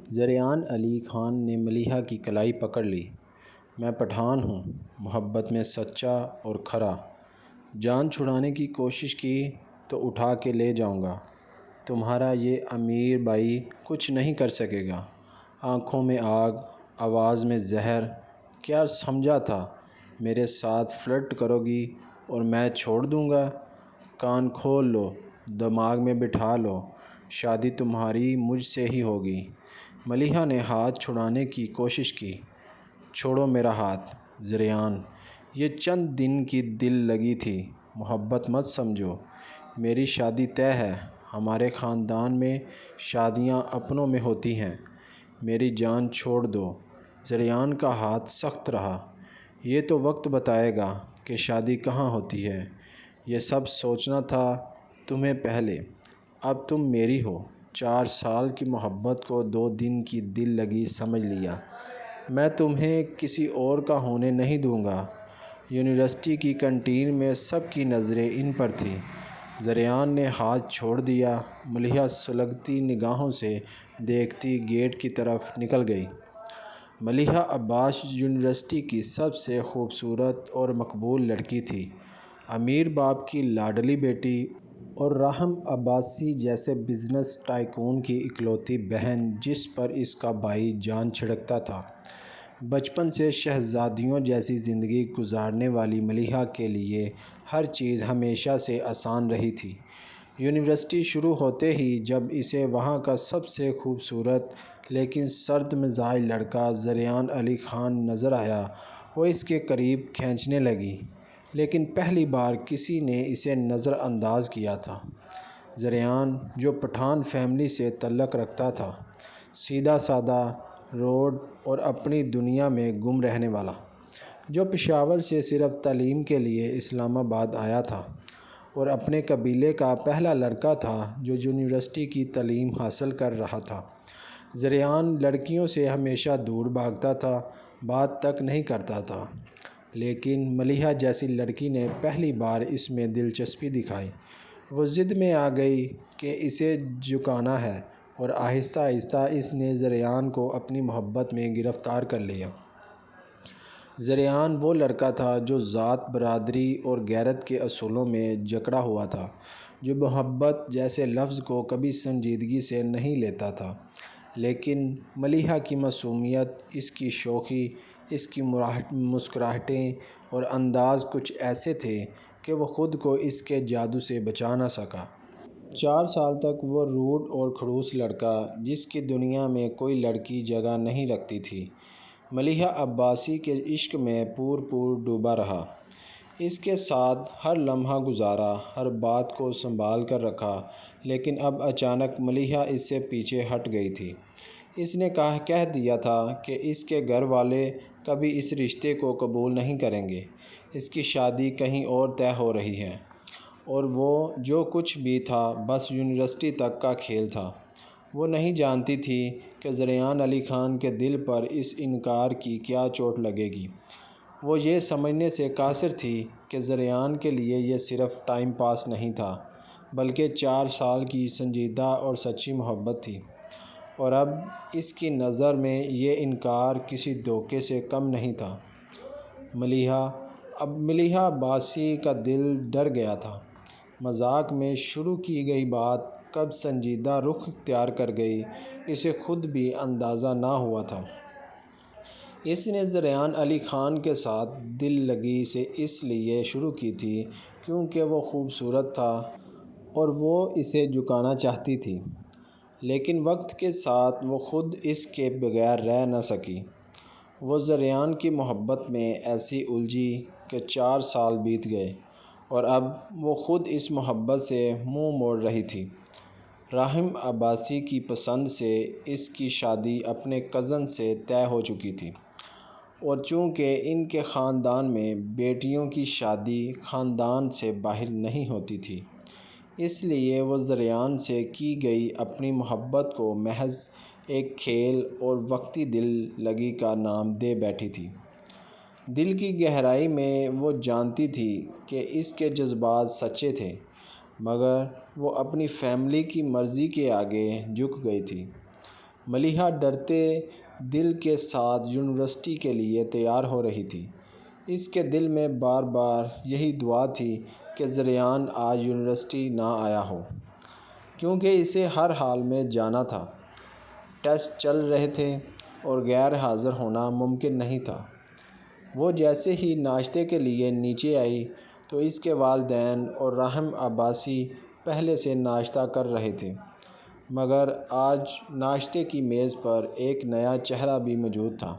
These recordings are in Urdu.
زریعان علی خان نے ملیحہ کی کلائی پکڑ لی۔ میں پٹھان ہوں، محبت میں سچا اور کھرا۔ جان چھڑانے کی کوشش کی تو اٹھا کے لے جاؤں گا۔ تمہارا یہ امیر بھائی کچھ نہیں کر سکے گا۔ آنکھوں میں آگ، آواز میں زہر۔ کیا سمجھا تھا میرے ساتھ فلرٹ کرو گی اور میں چھوڑ دوں گا؟ کان کھول لو، دماغ میں بٹھا لو، شادی تمہاری مجھ سے ہی ہوگی۔ ملیحہ نے ہاتھ چھڑانے کی کوشش کی۔ چھوڑو میرا ہاتھ زریعان، یہ چند دن کی دل لگی تھی، محبت مت سمجھو۔ میری شادی طے ہے، ہمارے خاندان میں شادیاں اپنوں میں ہوتی ہیں۔ میری جان چھوڑ دو۔ زریعان کا ہاتھ سخت رہا۔ یہ تو وقت بتائے گا کہ شادی کہاں ہوتی ہے۔ یہ سب سوچنا تھا تمہیں پہلے، اب تم میری ہو۔ 4 سال کی محبت کو 2 دن کی دل لگی سمجھ لیا۔ میں تمہیں کسی اور کا ہونے نہیں دوں گا۔ یونیورسٹی کی کینٹین میں سب کی نظریں ان پر تھیں۔ زریعان نے ہاتھ چھوڑ دیا۔ ملیحہ سلگتی نگاہوں سے دیکھتی گیٹ کی طرف نکل گئی۔ ملیحہ عباس یونیورسٹی کی سب سے خوبصورت اور مقبول لڑکی تھی، امیر باپ کی لاڈلی بیٹی اور راحم عباسی جیسے بزنس ٹائکون کی اکلوتی بہن جس پر اس کا بھائی جان چھڑکتا تھا۔ بچپن سے شہزادیوں جیسی زندگی گزارنے والی ملیحہ کے لیے ہر چیز ہمیشہ سے آسان رہی تھی۔ یونیورسٹی شروع ہوتے ہی جب اسے وہاں کا سب سے خوبصورت لیکن سرد مزاج لڑکا زریعان علی خان نظر آیا، وہ اس کے قریب کھنچنے لگی۔ لیکن پہلی بار کسی نے اسے نظر انداز کیا تھا۔ زریعان، جو پٹھان فیملی سے تعلق رکھتا تھا، سیدھا سادہ، روڈ اور اپنی دنیا میں گم رہنے والا، جو پشاور سے صرف تعلیم کے لیے اسلام آباد آیا تھا اور اپنے قبیلے کا پہلا لڑکا تھا جو یونیورسٹی کی تعلیم حاصل کر رہا تھا۔ زریعان لڑکیوں سے ہمیشہ دور بھاگتا تھا، بات تک نہیں کرتا تھا، لیکن ملیحہ جیسی لڑکی نے پہلی بار اس میں دلچسپی دکھائی۔ وہ ضد میں آ گئی کہ اسے جھکانا ہے اور آہستہ آہستہ اس نے زریعان کو اپنی محبت میں گرفتار کر لیا۔ زریعان وہ لڑکا تھا جو ذات، برادری اور غیرت کے اصولوں میں جکڑا ہوا تھا، جو محبت جیسے لفظ کو کبھی سنجیدگی سے نہیں لیتا تھا۔ لیکن ملیحہ کی معصومیت، اس کی شوخی، اس کی مسکراہٹیں اور انداز کچھ ایسے تھے کہ وہ خود کو اس کے جادو سے بچا نہ سکا۔ 4 سال تک وہ روڈ اور کھڑوس لڑکا، جس کی دنیا میں کوئی لڑکی جگہ نہیں رکھتی تھی، ملیحہ عباسی کے عشق میں پور ڈوبا رہا۔ اس کے ساتھ ہر لمحہ گزارا، ہر بات کو سنبھال کر رکھا۔ لیکن اب اچانک ملیحہ اس سے پیچھے ہٹ گئی تھی۔ اس نے کہہ دیا تھا کہ اس کے گھر والے کبھی اس رشتے کو قبول نہیں کریں گے۔ اس کی شادی کہیں اور طے ہو رہی ہے، اور وہ جو کچھ بھی تھا بس یونیورسٹی تک کا کھیل تھا۔ وہ نہیں جانتی تھی کہ زریعان علی خان کے دل پر اس انکار کی کیا چوٹ لگے گی۔ وہ یہ سمجھنے سے قاصر تھی کہ زریعان کے لیے یہ صرف ٹائم پاس نہیں تھا، بلکہ 4 سال کی سنجیدہ اور سچی محبت تھی، اور اب اس کی نظر میں یہ انکار کسی دھوکے سے کم نہیں تھا۔ ملیحہ عباسی کا دل ڈر گیا تھا۔ مذاق میں شروع کی گئی بات کب سنجیدہ رخ اختیار کر گئی، اسے خود بھی اندازہ نہ ہوا تھا۔ اس نے زریعان علی خان کے ساتھ دل لگی سے اس لیے شروع کی تھی کیونکہ وہ خوبصورت تھا اور وہ اسے جھکانا چاہتی تھی، لیکن وقت کے ساتھ وہ خود اس کے بغیر رہ نہ سکی۔ وہ زریعان کی محبت میں ایسی الجھی کہ 4 سال بیت گئے، اور اب وہ خود اس محبت سے منہ موڑ رہی تھی۔ راحم عباسی کی پسند سے اس کی شادی اپنے کزن سے طے ہو چکی تھی، اور چونکہ ان کے خاندان میں بیٹیوں کی شادی خاندان سے باہر نہیں ہوتی تھی، اس لیے وہ زریعان سے کی گئی اپنی محبت کو محض ایک کھیل اور وقتی دل لگی کا نام دے بیٹھی تھی۔ دل کی گہرائی میں وہ جانتی تھی کہ اس کے جذبات سچے تھے، مگر وہ اپنی فیملی کی مرضی کے آگے جھک گئی تھی۔ ملیحہ ڈرتے دل کے ساتھ یونیورسٹی کے لیے تیار ہو رہی تھی۔ اس کے دل میں بار بار یہی دعا تھی کہ ذریعان آج یونیورسٹی نہ آیا ہو، کیونکہ اسے ہر حال میں جانا تھا۔ ٹیسٹ چل رہے تھے اور غیر حاضر ہونا ممکن نہیں تھا۔ وہ جیسے ہی ناشتے کے لیے نیچے آئی تو اس کے والدین اور راحم عباسی پہلے سے ناشتہ کر رہے تھے، مگر آج ناشتے کی میز پر ایک نیا چہرہ بھی موجود تھا۔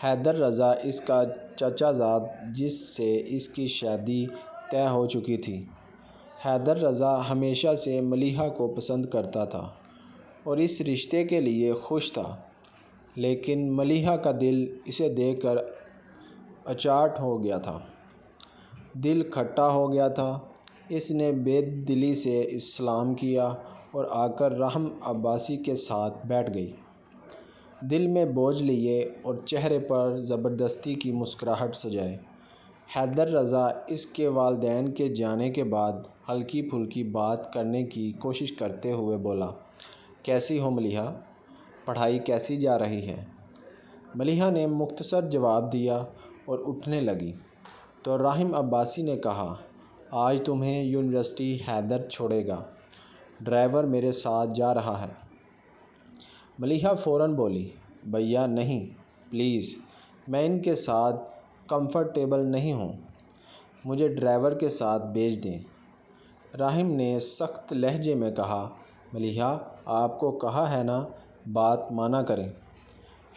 حیدر رضا، اس کا چچا زاد، جس سے اس کی شادی طے ہو چکی تھی۔ حیدر رضا ہمیشہ سے ملیحہ کو پسند کرتا تھا اور اس رشتے کے لیے خوش تھا، لیکن ملیحہ کا دل اسے دیکھ کر اچاٹ ہو گیا تھا۔ دل کھٹا ہو گیا تھا۔ اس نے بے دلی سے سلام کیا اور آ کر راحم عباسی کے ساتھ بیٹھ گئی، دل میں بوجھ لیے اور چہرے پر زبردستی کی مسکراہٹ سجائے۔ حیدر رضا اس کے والدین کے جانے کے بعد ہلکی پھلکی بات کرنے کی کوشش کرتے ہوئے بولا، کیسی ہو ملیحہ؟ پڑھائی کیسی جا رہی ہے؟ ملیحہ نے مختصر جواب دیا اور اٹھنے لگی تو راحم عباسی نے کہا، آج تمہیں یونیورسٹی حیدر چھوڑے گا، ڈرائیور میرے ساتھ جا رہا ہے۔ ملیحہ فوراً بولی، بھیا نہیں، پلیز، میں ان کے ساتھ کمفرٹیبل نہیں ہوں، مجھے ڈرائیور کے ساتھ بھیج دیں۔ راحم نے سخت لہجے میں کہا، ملیحہ، آپ کو کہا ہے نا، بات مانا کریں۔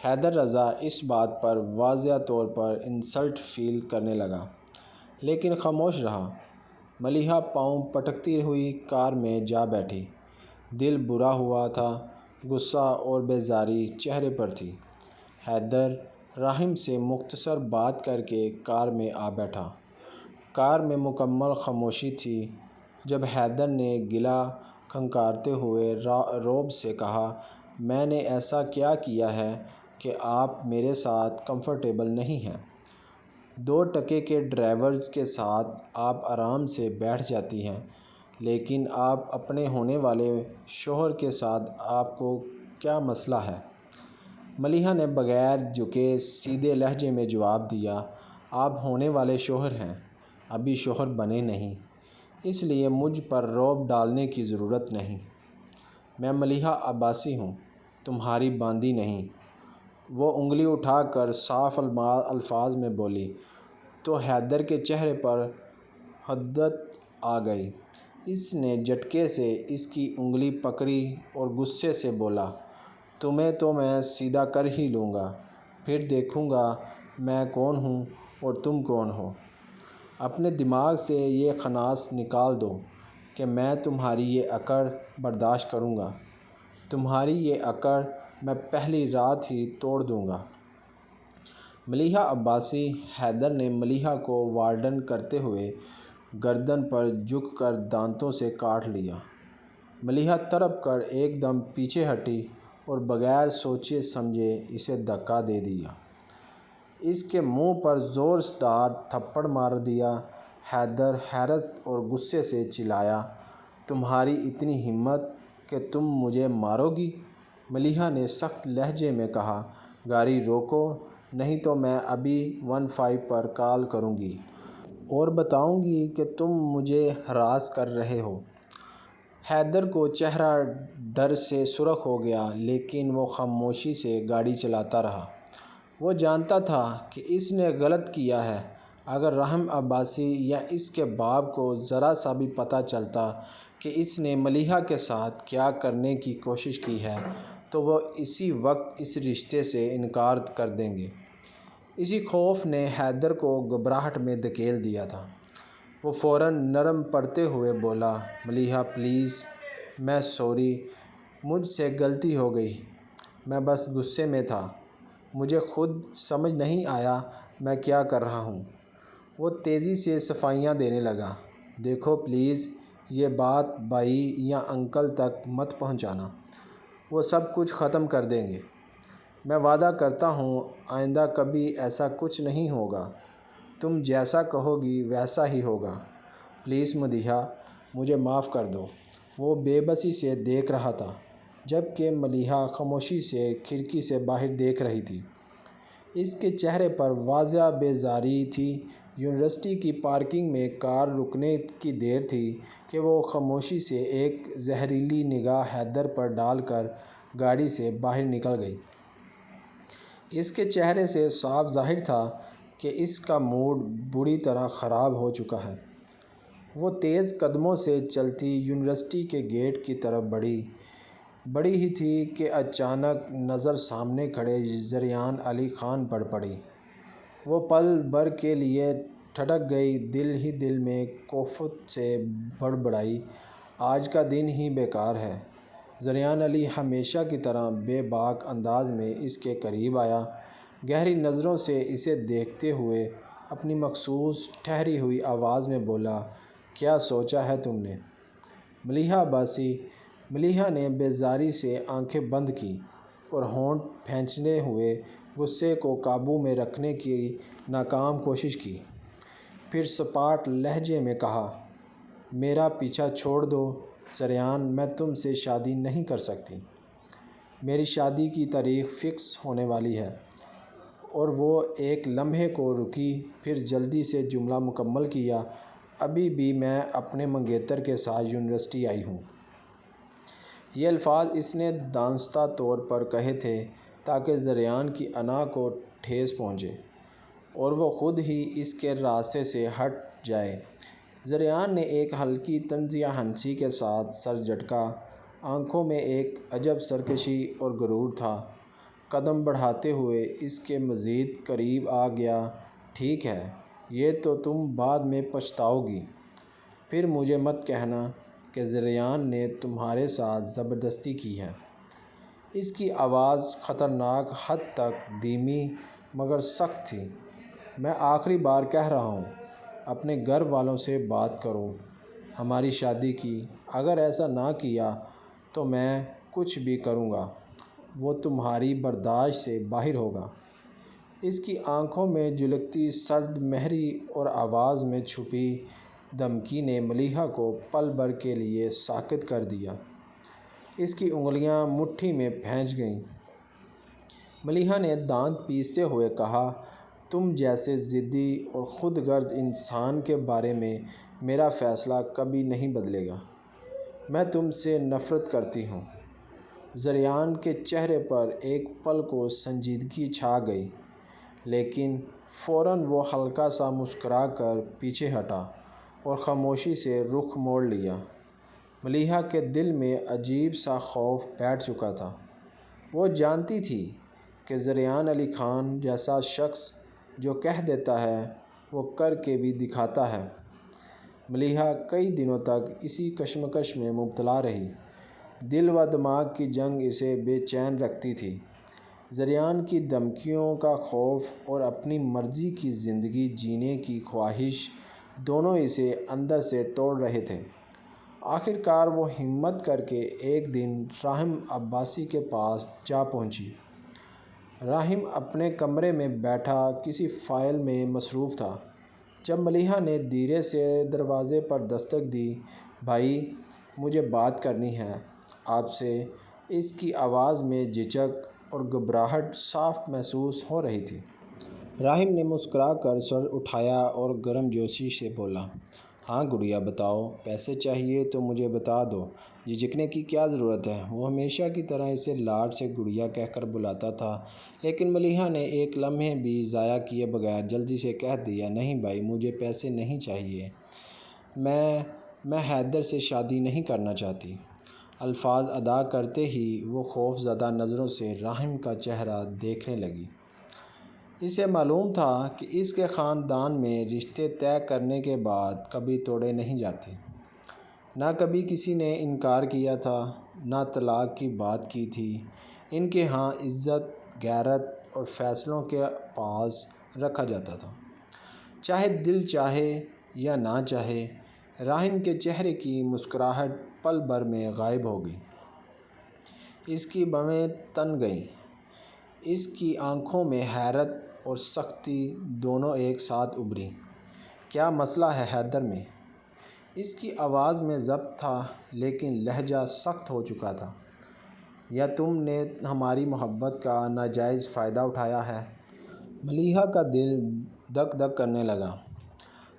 حیدر رضا اس بات پر واضح طور پر انسلٹ فیل کرنے لگا، لیکن خاموش رہا۔ ملیحہ پاؤں پٹکتی ہوئی کار میں جا بیٹھی۔ دل برا ہوا تھا، غصہ اور بیزاری چہرے پر تھی۔ حیدر راحم سے مختصر بات کر کے کار میں آ بیٹھا۔ کار میں مکمل خاموشی تھی۔ جب حیدر نے گلا کھنکارتے ہوئے رعب سے کہا، میں نے ایسا کیا کیا ہے کہ آپ میرے ساتھ کمفرٹیبل نہیں ہیں؟ 2 ٹکے کے ڈرائیورز کے ساتھ آپ آرام سے بیٹھ جاتی ہیں، لیکن آپ اپنے ہونے والے شوہر کے ساتھ آپ کو کیا مسئلہ ہے؟ ملیحہ نے بغیر جھکے سیدھے لہجے میں جواب دیا، آپ ہونے والے شوہر ہیں، ابھی شوہر بنے نہیں، اس لیے مجھ پر رعب ڈالنے کی ضرورت نہیں۔ میں ملیحہ عباسی ہوں، تمہاری باندی نہیں۔ وہ انگلی اٹھا کر صاف الفاظ میں بولی تو حیدر کے چہرے پر حدت آ گئی۔ اس نے جھٹکے سے اس کی انگلی پکڑی اور غصے سے بولا، تمہیں تو میں سیدھا کر ہی لوں گا، پھر دیکھوں گا میں کون ہوں اور تم کون ہو۔ اپنے دماغ سے یہ خناس نکال دو کہ میں تمہاری یہ اکڑ برداشت کروں گا۔ تمہاری یہ اکڑ میں پہلی رات ہی توڑ دوں گا۔ ملیحہ عباسی۔ حیدر نے ملیحہ کو وارڈن کرتے ہوئے گردن پر جھک کر دانتوں سے کاٹ لیا۔ ملیحہ تڑپ کر ایک دم پیچھے ہٹی اور بغیر سوچے سمجھے اسے دھکا دے دیا۔ اس کے منہ پر زور دار تھپڑ مار دیا۔ حیدر حیرت اور غصے سے چلایا، تمہاری اتنی ہمت کہ تم مجھے مارو گی؟ ملیحہ نے سخت لہجے میں کہا، گاڑی روکو، نہیں تو میں ابھی 15 پر کال کروں گی اور بتاؤں گی کہ تم مجھے ہراس کر رہے ہو۔ حیدر کو چہرہ ڈر سے سرخ ہو گیا، لیکن وہ خاموشی سے گاڑی چلاتا رہا۔ وہ جانتا تھا کہ اس نے غلط کیا ہے۔ اگر راحم عباسی یا اس کے باپ کو ذرا سا بھی پتہ چلتا کہ اس نے ملیحہ کے ساتھ کیا کرنے کی کوشش کی ہے تو وہ اسی وقت اس رشتے سے انکار کر دیں گے۔ اسی خوف نے حیدر کو گھبراہٹ میں دھکیل دیا تھا۔ وہ فوراً نرم پڑتے ہوئے بولا، ملیحہ پلیز، میں سوری، مجھ سے غلطی ہو گئی، میں بس غصے میں تھا، مجھے خود سمجھ نہیں آیا میں کیا کر رہا ہوں۔ وہ تیزی سے صفائیاں دینے لگا، دیکھو پلیز، یہ بات بھائی یا انکل تک مت پہنچانا، وہ سب کچھ ختم کر دیں گے۔ میں وعدہ کرتا ہوں آئندہ کبھی ایسا کچھ نہیں ہوگا، تم جیسا کہو گی ویسا ہی ہوگا، پلیز ملیحہ، مجھے معاف کر دو۔ وہ بے بسی سے دیکھ رہا تھا۔ جبکہ ملیحہ خاموشی سے کھڑکی سے باہر دیکھ رہی تھی۔ اس کے چہرے پر واضح بیزاری تھی۔ یونیورسٹی کی پارکنگ میں کار رکنے کی دیر تھی کہ وہ خاموشی سے ایک زہریلی نگاہ حیدر پر ڈال کر گاڑی سے باہر نکل گئی۔ اس کے چہرے سے صاف ظاہر تھا کہ اس کا موڈ بری طرح خراب ہو چکا ہے۔ وہ تیز قدموں سے چلتی یونیورسٹی کے گیٹ کی طرف بڑھی ہی تھی کہ اچانک نظر سامنے کھڑے زریان علی خان پر پڑی۔ وہ پل بھر کے لیے ٹھٹک گئی، دل ہی دل میں کوفت سے بڑبڑائی، آج کا دن ہی بیکار ہے۔ زریان علی ہمیشہ کی طرح بے باک انداز میں اس کے قریب آیا، گہری نظروں سے اسے دیکھتے ہوئے اپنی مخصوص ٹھہری ہوئی آواز میں بولا، کیا سوچا ہے تم نے؟ ملیحہ عباسی۔ ملیحہ نے بیزاری سے آنکھیں بند کیں اور ہونٹ کھینچتے ہوئے غصے کو قابو میں رکھنے کی ناکام کوشش کی۔ پھر سپاٹ لہجے میں کہا، میرا پیچھا چھوڑ دو زریان، میں تم سے شادی نہیں کر سکتی۔ میری شادی کی تاریخ فکس ہونے والی ہے۔ اور وہ ایک لمحے کو رکی، پھر جلدی سے جملہ مکمل کیا، ابھی بھی میں اپنے منگیتر کے ساتھ یونیورسٹی آئی ہوں۔ یہ الفاظ اس نے دانستہ طور پر کہے تھے تاکہ زریان کی انا کو ٹھیس پہنچے اور وہ خود ہی اس کے راستے سے ہٹ جائے۔ زریان نے ایک ہلکی طنزیہ ہنسی کے ساتھ سر جھٹکا، آنکھوں میں ایک عجب سرکشی اور غرور تھا۔ قدم بڑھاتے ہوئے اس کے مزید قریب آ گیا، ٹھیک ہے، یہ تو تم بعد میں پچھتاؤ گی۔ پھر مجھے مت کہنا کہ زریان نے تمہارے ساتھ زبردستی کی ہے۔ اس کی آواز خطرناک حد تک دھیمی مگر سخت تھی۔ میں آخری بار کہہ رہا ہوں، اپنے گھر والوں سے بات کرو ہماری شادی کی۔ اگر ایسا نہ کیا تو میں کچھ بھی کروں گا، وہ تمہاری برداشت سے باہر ہوگا۔ اس کی آنکھوں میں جھلکتی سرد مہری اور آواز میں چھپی دھمکی نے ملیحہ کو پل بھر کے لیے ساکت کر دیا۔ اس کی انگلیاں مٹھی میں پھنس گئیں۔ ملیحہ نے دانت پیستے ہوئے کہا، تم جیسے ضدی اور خود غرض انسان کے بارے میں میرا فیصلہ کبھی نہیں بدلے گا۔ میں تم سے نفرت کرتی ہوں۔ زریان کے چہرے پر ایک پل کو سنجیدگی چھا گئی، لیکن فوراً وہ ہلکا سا مسکرا کر پیچھے ہٹا اور خاموشی سے رخ موڑ لیا۔ ملیحہ کے دل میں عجیب سا خوف بیٹھ چکا تھا۔ وہ جانتی تھی کہ زریان علی خان جیسا شخص جو کہہ دیتا ہے وہ کر کے بھی دکھاتا ہے۔ ملیحہ کئی دنوں تک اسی کشمکش میں مبتلا رہی۔ دل و دماغ کی جنگ اسے بے چین رکھتی تھی۔ زریان کی دھمکیوں کا خوف اور اپنی مرضی کی زندگی جینے کی خواہش دونوں اسے اندر سے توڑ رہے تھے۔ آخر کار وہ ہمت کر کے ایک دن راحم عباسی کے پاس جا پہنچی۔ راحم اپنے کمرے میں بیٹھا کسی فائل میں مصروف تھا۔ جب ملیحہ نے دھیرے سے دروازے پر دستک دی، بھائی، مجھے بات کرنی ہے آپ سے۔ اس کی آواز میں جھجک اور گھبراہٹ صاف محسوس ہو رہی تھی۔ راحم نے مسکرا کر سر اٹھایا اور گرم جوشی سے بولا، ہاں گڑیا بتاؤ، پیسے چاہیے تو مجھے بتا دو، جھجکنے کی کیا ضرورت ہے؟ وہ ہمیشہ کی طرح اسے لاڈ سے گڑیا کہہ کر بلاتا تھا، لیکن ملیحہ نے ایک لمحے بھی ضائع کیے بغیر جلدی سے کہہ دیا، نہیں بھائی، مجھے پیسے نہیں چاہیے، میں حیدر سے شادی نہیں کرنا چاہتی۔ الفاظ ادا کرتے ہی وہ خوف زدہ نظروں سے راحم کا چہرہ دیکھنے لگی۔ اسے معلوم تھا کہ اس کے خاندان میں رشتے طے کرنے کے بعد کبھی توڑے نہیں جاتے۔ نہ کبھی کسی نے انکار کیا تھا، نہ طلاق کی بات کی تھی۔ ان کے ہاں عزت، غیرت اور فیصلوں کے پاس رکھا جاتا تھا، چاہے دل چاہے یا نہ چاہے۔ راحم کے چہرے کی مسکراہٹ پل بھر میں غائب ہو گئی۔ اس کی بھویں تن گئیں۔ اس کی آنکھوں میں حیرت اور سختی دونوں ایک ساتھ ابھریں۔ کیا مسئلہ ہے حیدر میں؟ اس کی آواز میں ضبط تھا، لیکن لہجہ سخت ہو چکا تھا۔ یا تم نے ہماری محبت کا ناجائز فائدہ اٹھایا ہے؟ ملیحہ کا دل دھک دھک کرنے لگا۔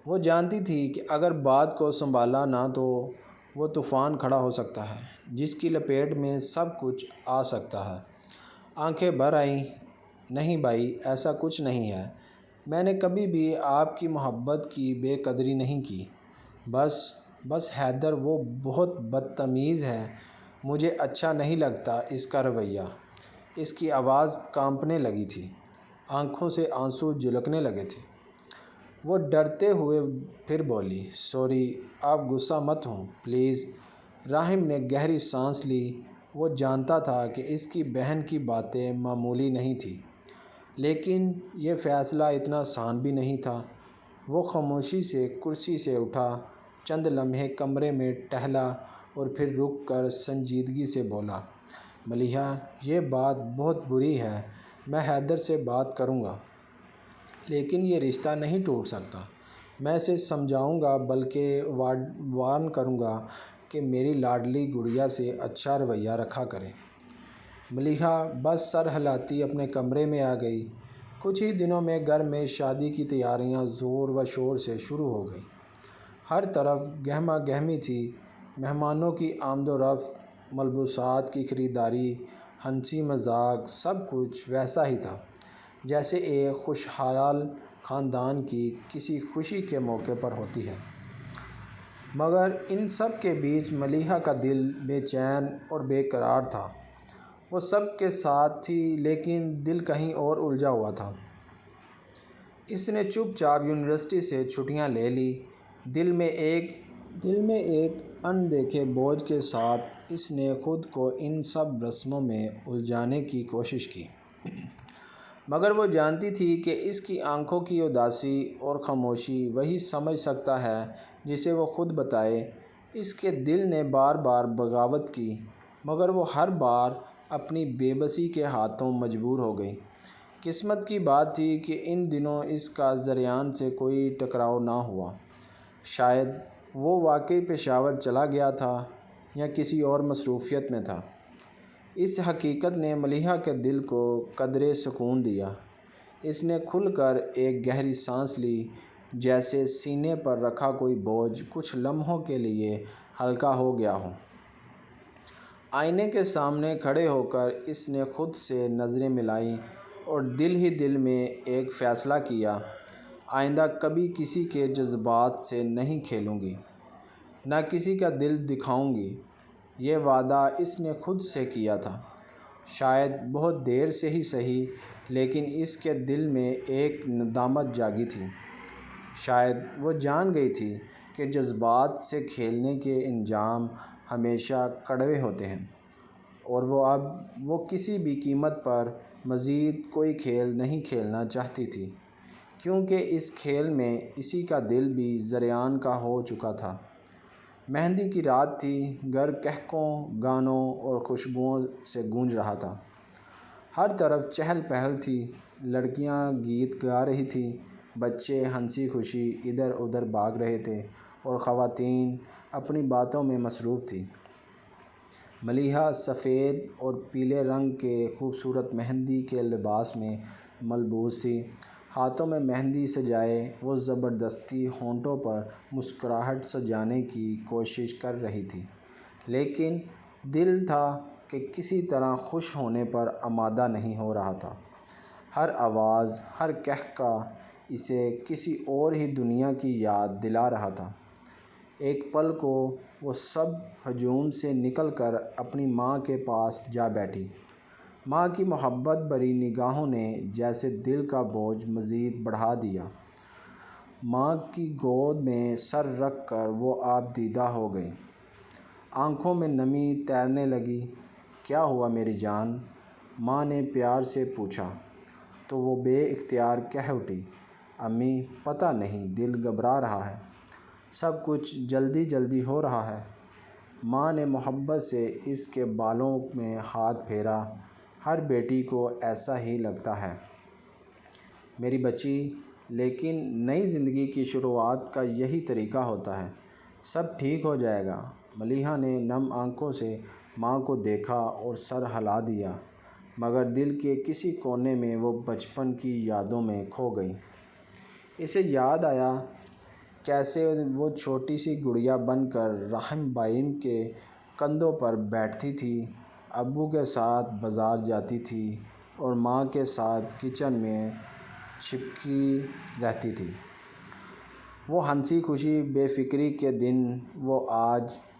وہ جانتی تھی کہ اگر بات کو سنبھالا نہ تو وہ طوفان کھڑا ہو سکتا ہے جس کی لپیٹ میں سب کچھ آ سکتا ہے۔ آنکھیں بھر آئیں۔ نہیں بھائی، ایسا کچھ نہیں ہے۔ میں نے کبھی بھی آپ کی محبت کی بے قدری نہیں کی۔ بس حیدر وہ بہت بدتمیز ہے، مجھے اچھا نہیں لگتا اس کا رویہ۔ اس کی آواز کانپنے لگی تھی، آنکھوں سے آنسو جھلکنے لگے تھے۔ وہ ڈرتے ہوئے پھر بولی، سوری، آپ غصہ مت ہوں پلیز۔ راحم نے گہری سانس لی۔ وہ جانتا تھا کہ اس کی بہن کی باتیں معمولی نہیں تھیں، لیکن یہ فیصلہ اتنا آسان بھی نہیں تھا۔ وہ خاموشی سے کرسی سے اٹھا، چند لمحے کمرے میں ٹہلا اور پھر رک کر سنجیدگی سے بولا، ملیحہ، یہ بات بہت بری ہے، میں حیدر سے بات کروں گا، لیکن یہ رشتہ نہیں ٹوٹ سکتا۔ میں اسے سمجھاؤں گا، بلکہ وارن کروں گا کہ میری لاڈلی گڑیا سے اچھا رویہ رکھا کرے۔ ملیحہ بس سر ہلاتی اپنے کمرے میں آ گئی۔ کچھ ہی دنوں میں گھر میں شادی کی تیاریاں زور و شور سے شروع ہو گئیں۔ ہر طرف گہما گہمی تھی، مہمانوں کی آمد و رفت، ملبوسات کی خریداری، ہنسی مذاق، سب کچھ ویسا ہی تھا جیسے ایک خوشحال خاندان کی کسی خوشی کے موقع پر ہوتی ہے۔ مگر ان سب کے بیچ ملیحہ کا دل بے چین اور بے قرار تھا۔ وہ سب کے ساتھ تھی لیکن دل کہیں اور الجھا ہوا تھا۔ اس نے چپ چاپ یونیورسٹی سے چھٹیاں لے لی۔ دل میں ایک اندیکھے بوجھ کے ساتھ اس نے خود کو ان سب رسموں میں الجھانے کی کوشش کی، مگر وہ جانتی تھی کہ اس کی آنکھوں کی اداسی اور خاموشی وہی سمجھ سکتا ہے جسے وہ خود بتائے۔ اس کے دل نے بار بار بغاوت کی، مگر وہ ہر بار اپنی بے بسی کے ہاتھوں مجبور ہو گئی۔ قسمت کی بات تھی کہ ان دنوں اس کا زریان سے کوئی ٹکراؤ نہ ہوا۔ شاید وہ واقعی پشاور چلا گیا تھا یا کسی اور مصروفیت میں تھا۔ اس حقیقت نے ملیحہ کے دل کو قدرے سکون دیا۔ اس نے کھل کر ایک گہری سانس لی، جیسے سینے پر رکھا کوئی بوجھ کچھ لمحوں کے لیے ہلکا ہو گیا ہو۔ آئینے کے سامنے کھڑے ہو کر اس نے خود سے نظریں ملائیں اور دل ہی دل میں ایک فیصلہ کیا، آئندہ کبھی کسی کے جذبات سے نہیں کھیلوں گی، نہ کسی کا دل دکھاؤں گی۔ یہ وعدہ اس نے خود سے کیا تھا، شاید بہت دیر سے ہی سہی، لیکن اس کے دل میں ایک ندامت جاگی تھی۔ شاید وہ جان گئی تھی کہ جذبات سے کھیلنے کے انجام ہمیشہ کڑوے ہوتے ہیں، اور وہ کسی بھی قیمت پر مزید کوئی کھیل نہیں کھیلنا چاہتی تھی، کیونکہ اس کھیل میں اسی کا دل بھی زریان کا ہو چکا تھا۔ مہندی کی رات تھی، گھر کہکوں، گانوں اور خوشبوؤں سے گونج رہا تھا۔ ہر طرف چہل پہل تھی، لڑکیاں گیت گا رہی تھیں، بچے ہنسی خوشی ادھر ادھر بھاگ رہے تھے اور خواتین اپنی باتوں میں مصروف تھیں۔ ملیحہ سفید اور پیلے رنگ کے خوبصورت مہندی کے لباس میں ملبوس تھی۔ ہاتھوں میں مہندی سجائے وہ زبردستی ہونٹوں پر مسکراہٹ سجانے کی کوشش کر رہی تھی، لیکن دل تھا کہ کسی طرح خوش ہونے پر آمادہ نہیں ہو رہا تھا۔ ہر آواز، ہر قہقہ اسے کسی اور ہی دنیا کی یاد دلا رہا تھا۔ ایک پل کو وہ سب ہجوم سے نکل کر اپنی ماں کے پاس جا بیٹھی۔ ماں کی محبت بھری نگاہوں نے جیسے دل کا بوجھ مزید بڑھا دیا۔ ماں کی گود میں سر رکھ کر وہ آپ دیدہ ہو گئی۔ آنکھوں میں نمی تیرنے لگی۔ کیا ہوا میری جان؟ ماں نے پیار سے پوچھا تو وہ بے اختیار کہہ اٹھی، امی پتہ نہیں، دل گھبرا رہا ہے، سب کچھ جلدی جلدی ہو رہا ہے۔ ماں نے محبت سے اس کے بالوں میں ہاتھ پھیرا، ہر بیٹی کو ایسا ہی لگتا ہے میری بچی، لیکن نئی زندگی کی شروعات کا یہی طریقہ ہوتا ہے، سب ٹھیک ہو جائے گا۔ ملیحہ نے نم آنکھوں سے ماں کو دیکھا اور سر ہلا دیا، مگر دل کے کسی کونے میں وہ بچپن کی یادوں میں کھو گئی۔ اسے یاد آیا کیسے وہ چھوٹی سی گڑیا بن کر رحم بھائی کے کندھوں پر بیٹھتی تھی، ابو کے ساتھ بازار جاتی تھی اور ماں کے ساتھ کچن میں چھپکی رہتی تھی۔ وہ ہنسی خوشی بے فکری کے دن، وہ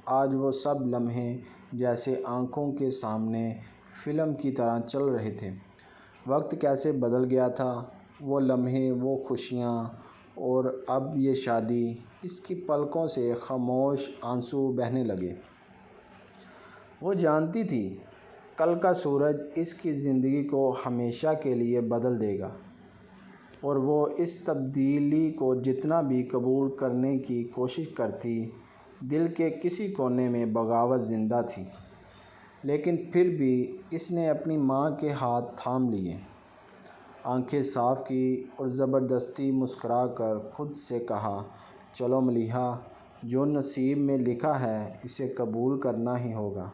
آج وہ سب لمحے جیسے آنکھوں کے سامنے فلم کی طرح چل رہے تھے۔ وقت کیسے بدل گیا تھا، وہ لمحے، وہ خوشیاں، اور اب یہ شادی۔ اس کی پلکوں سے خاموش آنسو بہنے لگے۔ وہ جانتی تھی کل کا سورج اس کی زندگی کو ہمیشہ کے لیے بدل دے گا، اور وہ اس تبدیلی کو جتنا بھی قبول کرنے کی کوشش کرتی، دل کے کسی کونے میں بغاوت زندہ تھی۔ لیکن پھر بھی اس نے اپنی ماں کے ہاتھ تھام لیے، آنکھیں صاف کی اور زبردستی مسکرا کر خود سے کہا، چلو ملیحہ، جو نصیب میں لکھا ہے اسے قبول کرنا ہی ہوگا۔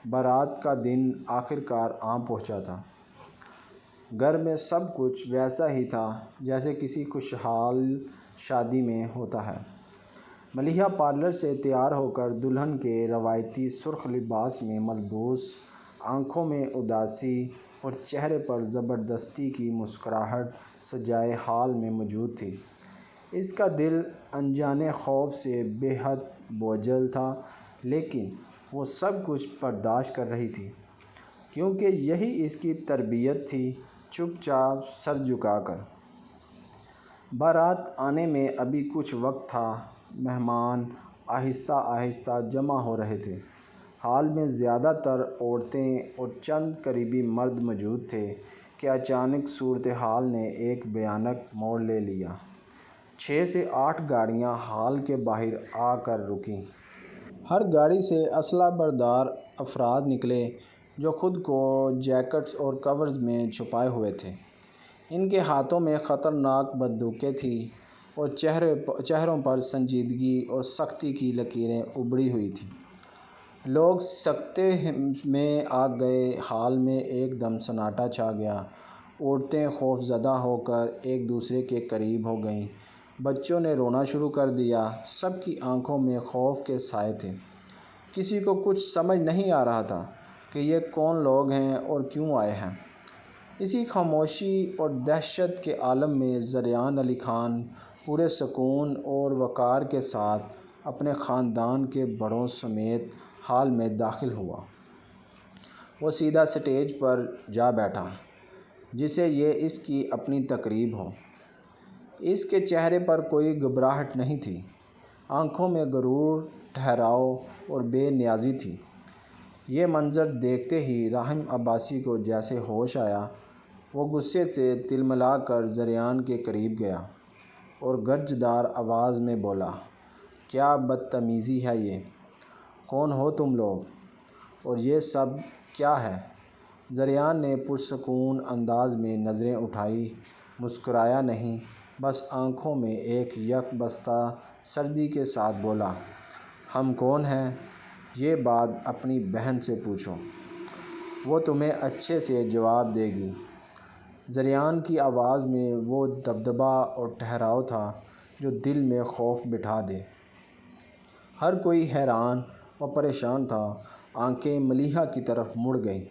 بارات کا دن آخرکار آ پہنچا تھا۔ گھر میں سب کچھ ویسا ہی تھا جیسے کسی خوشحال شادی میں ہوتا ہے۔ ملیحہ پارلر سے تیار ہو کر دلہن کے روایتی سرخ لباس میں ملبوس، آنکھوں میں اداسی اور چہرے پر زبردستی کی مسکراہٹ سجائے حال میں موجود تھی۔ اس کا دل انجانے خوف سے بے حد بوجھل تھا، لیکن وہ سب کچھ برداشت کر رہی تھی، کیونکہ یہی اس کی تربیت تھی، چپ چاپ سر جھکا کر۔ بارات آنے میں ابھی کچھ وقت تھا۔ مہمان آہستہ آہستہ جمع ہو رہے تھے۔ ہال میں زیادہ تر عورتیں اور چند قریبی مرد موجود تھے کہ اچانک صورتحال نے ایک بھیانک موڑ لے لیا۔ 6 سے 8 گاڑیاں ہال کے باہر آ کر رکیں۔ ہر گاڑی سے اسلحہ بردار افراد نکلے جو خود کو جیکٹس اور کورز میں چھپائے ہوئے تھے۔ ان کے ہاتھوں میں خطرناک بندوقیں تھیں اور چہروں پر سنجیدگی اور سختی کی لکیریں ابھری ہوئی تھیں۔ لوگ سکتے میں آ گئے۔ ہال میں ایک دم سناٹا چھا گیا۔ عورتیں خوفزدہ ہو کر ایک دوسرے کے قریب ہو گئیں۔ بچوں نے رونا شروع کر دیا۔ سب کی آنکھوں میں خوف کے سائے تھے۔ کسی کو کچھ سمجھ نہیں آ رہا تھا کہ یہ کون لوگ ہیں اور کیوں آئے ہیں۔ اسی خاموشی اور دہشت کے عالم میں زریان علی خان پورے سکون اور وقار کے ساتھ اپنے خاندان کے بڑوں سمیت ہال میں داخل ہوا۔ وہ سیدھا سٹیج پر جا بیٹھا، جیسے یہ اس کی اپنی تقریب ہو۔ اس کے چہرے پر کوئی گھبراہٹ نہیں تھی، آنکھوں میں غرور، ٹھہراؤ اور بے نیازی تھی۔ یہ منظر دیکھتے ہی رحم عباسی کو جیسے ہوش آیا۔ وہ غصے سے تلملا کر زریان کے قریب گیا اور گرجدار آواز میں بولا، کیا بدتمیزی ہے یہ؟ کون ہو تم لوگ؟ اور یہ سب کیا ہے؟ زریان نے پرسکون انداز میں نظریں اٹھائیں، مسکرایا نہیں، بس آنکھوں میں ایک یک بستہ سردی کے ساتھ بولا، ہم کون ہیں؟ یہ بات اپنی بہن سے پوچھو، وہ تمہیں اچھے سے جواب دے گی۔ زریان کی آواز میں وہ دبدبا اور ٹھہراؤ تھا جو دل میں خوف بٹھا دے۔ ہر کوئی حیران و پریشان تھا۔ آنکھیں ملیحہ کی طرف مڑ گئیں۔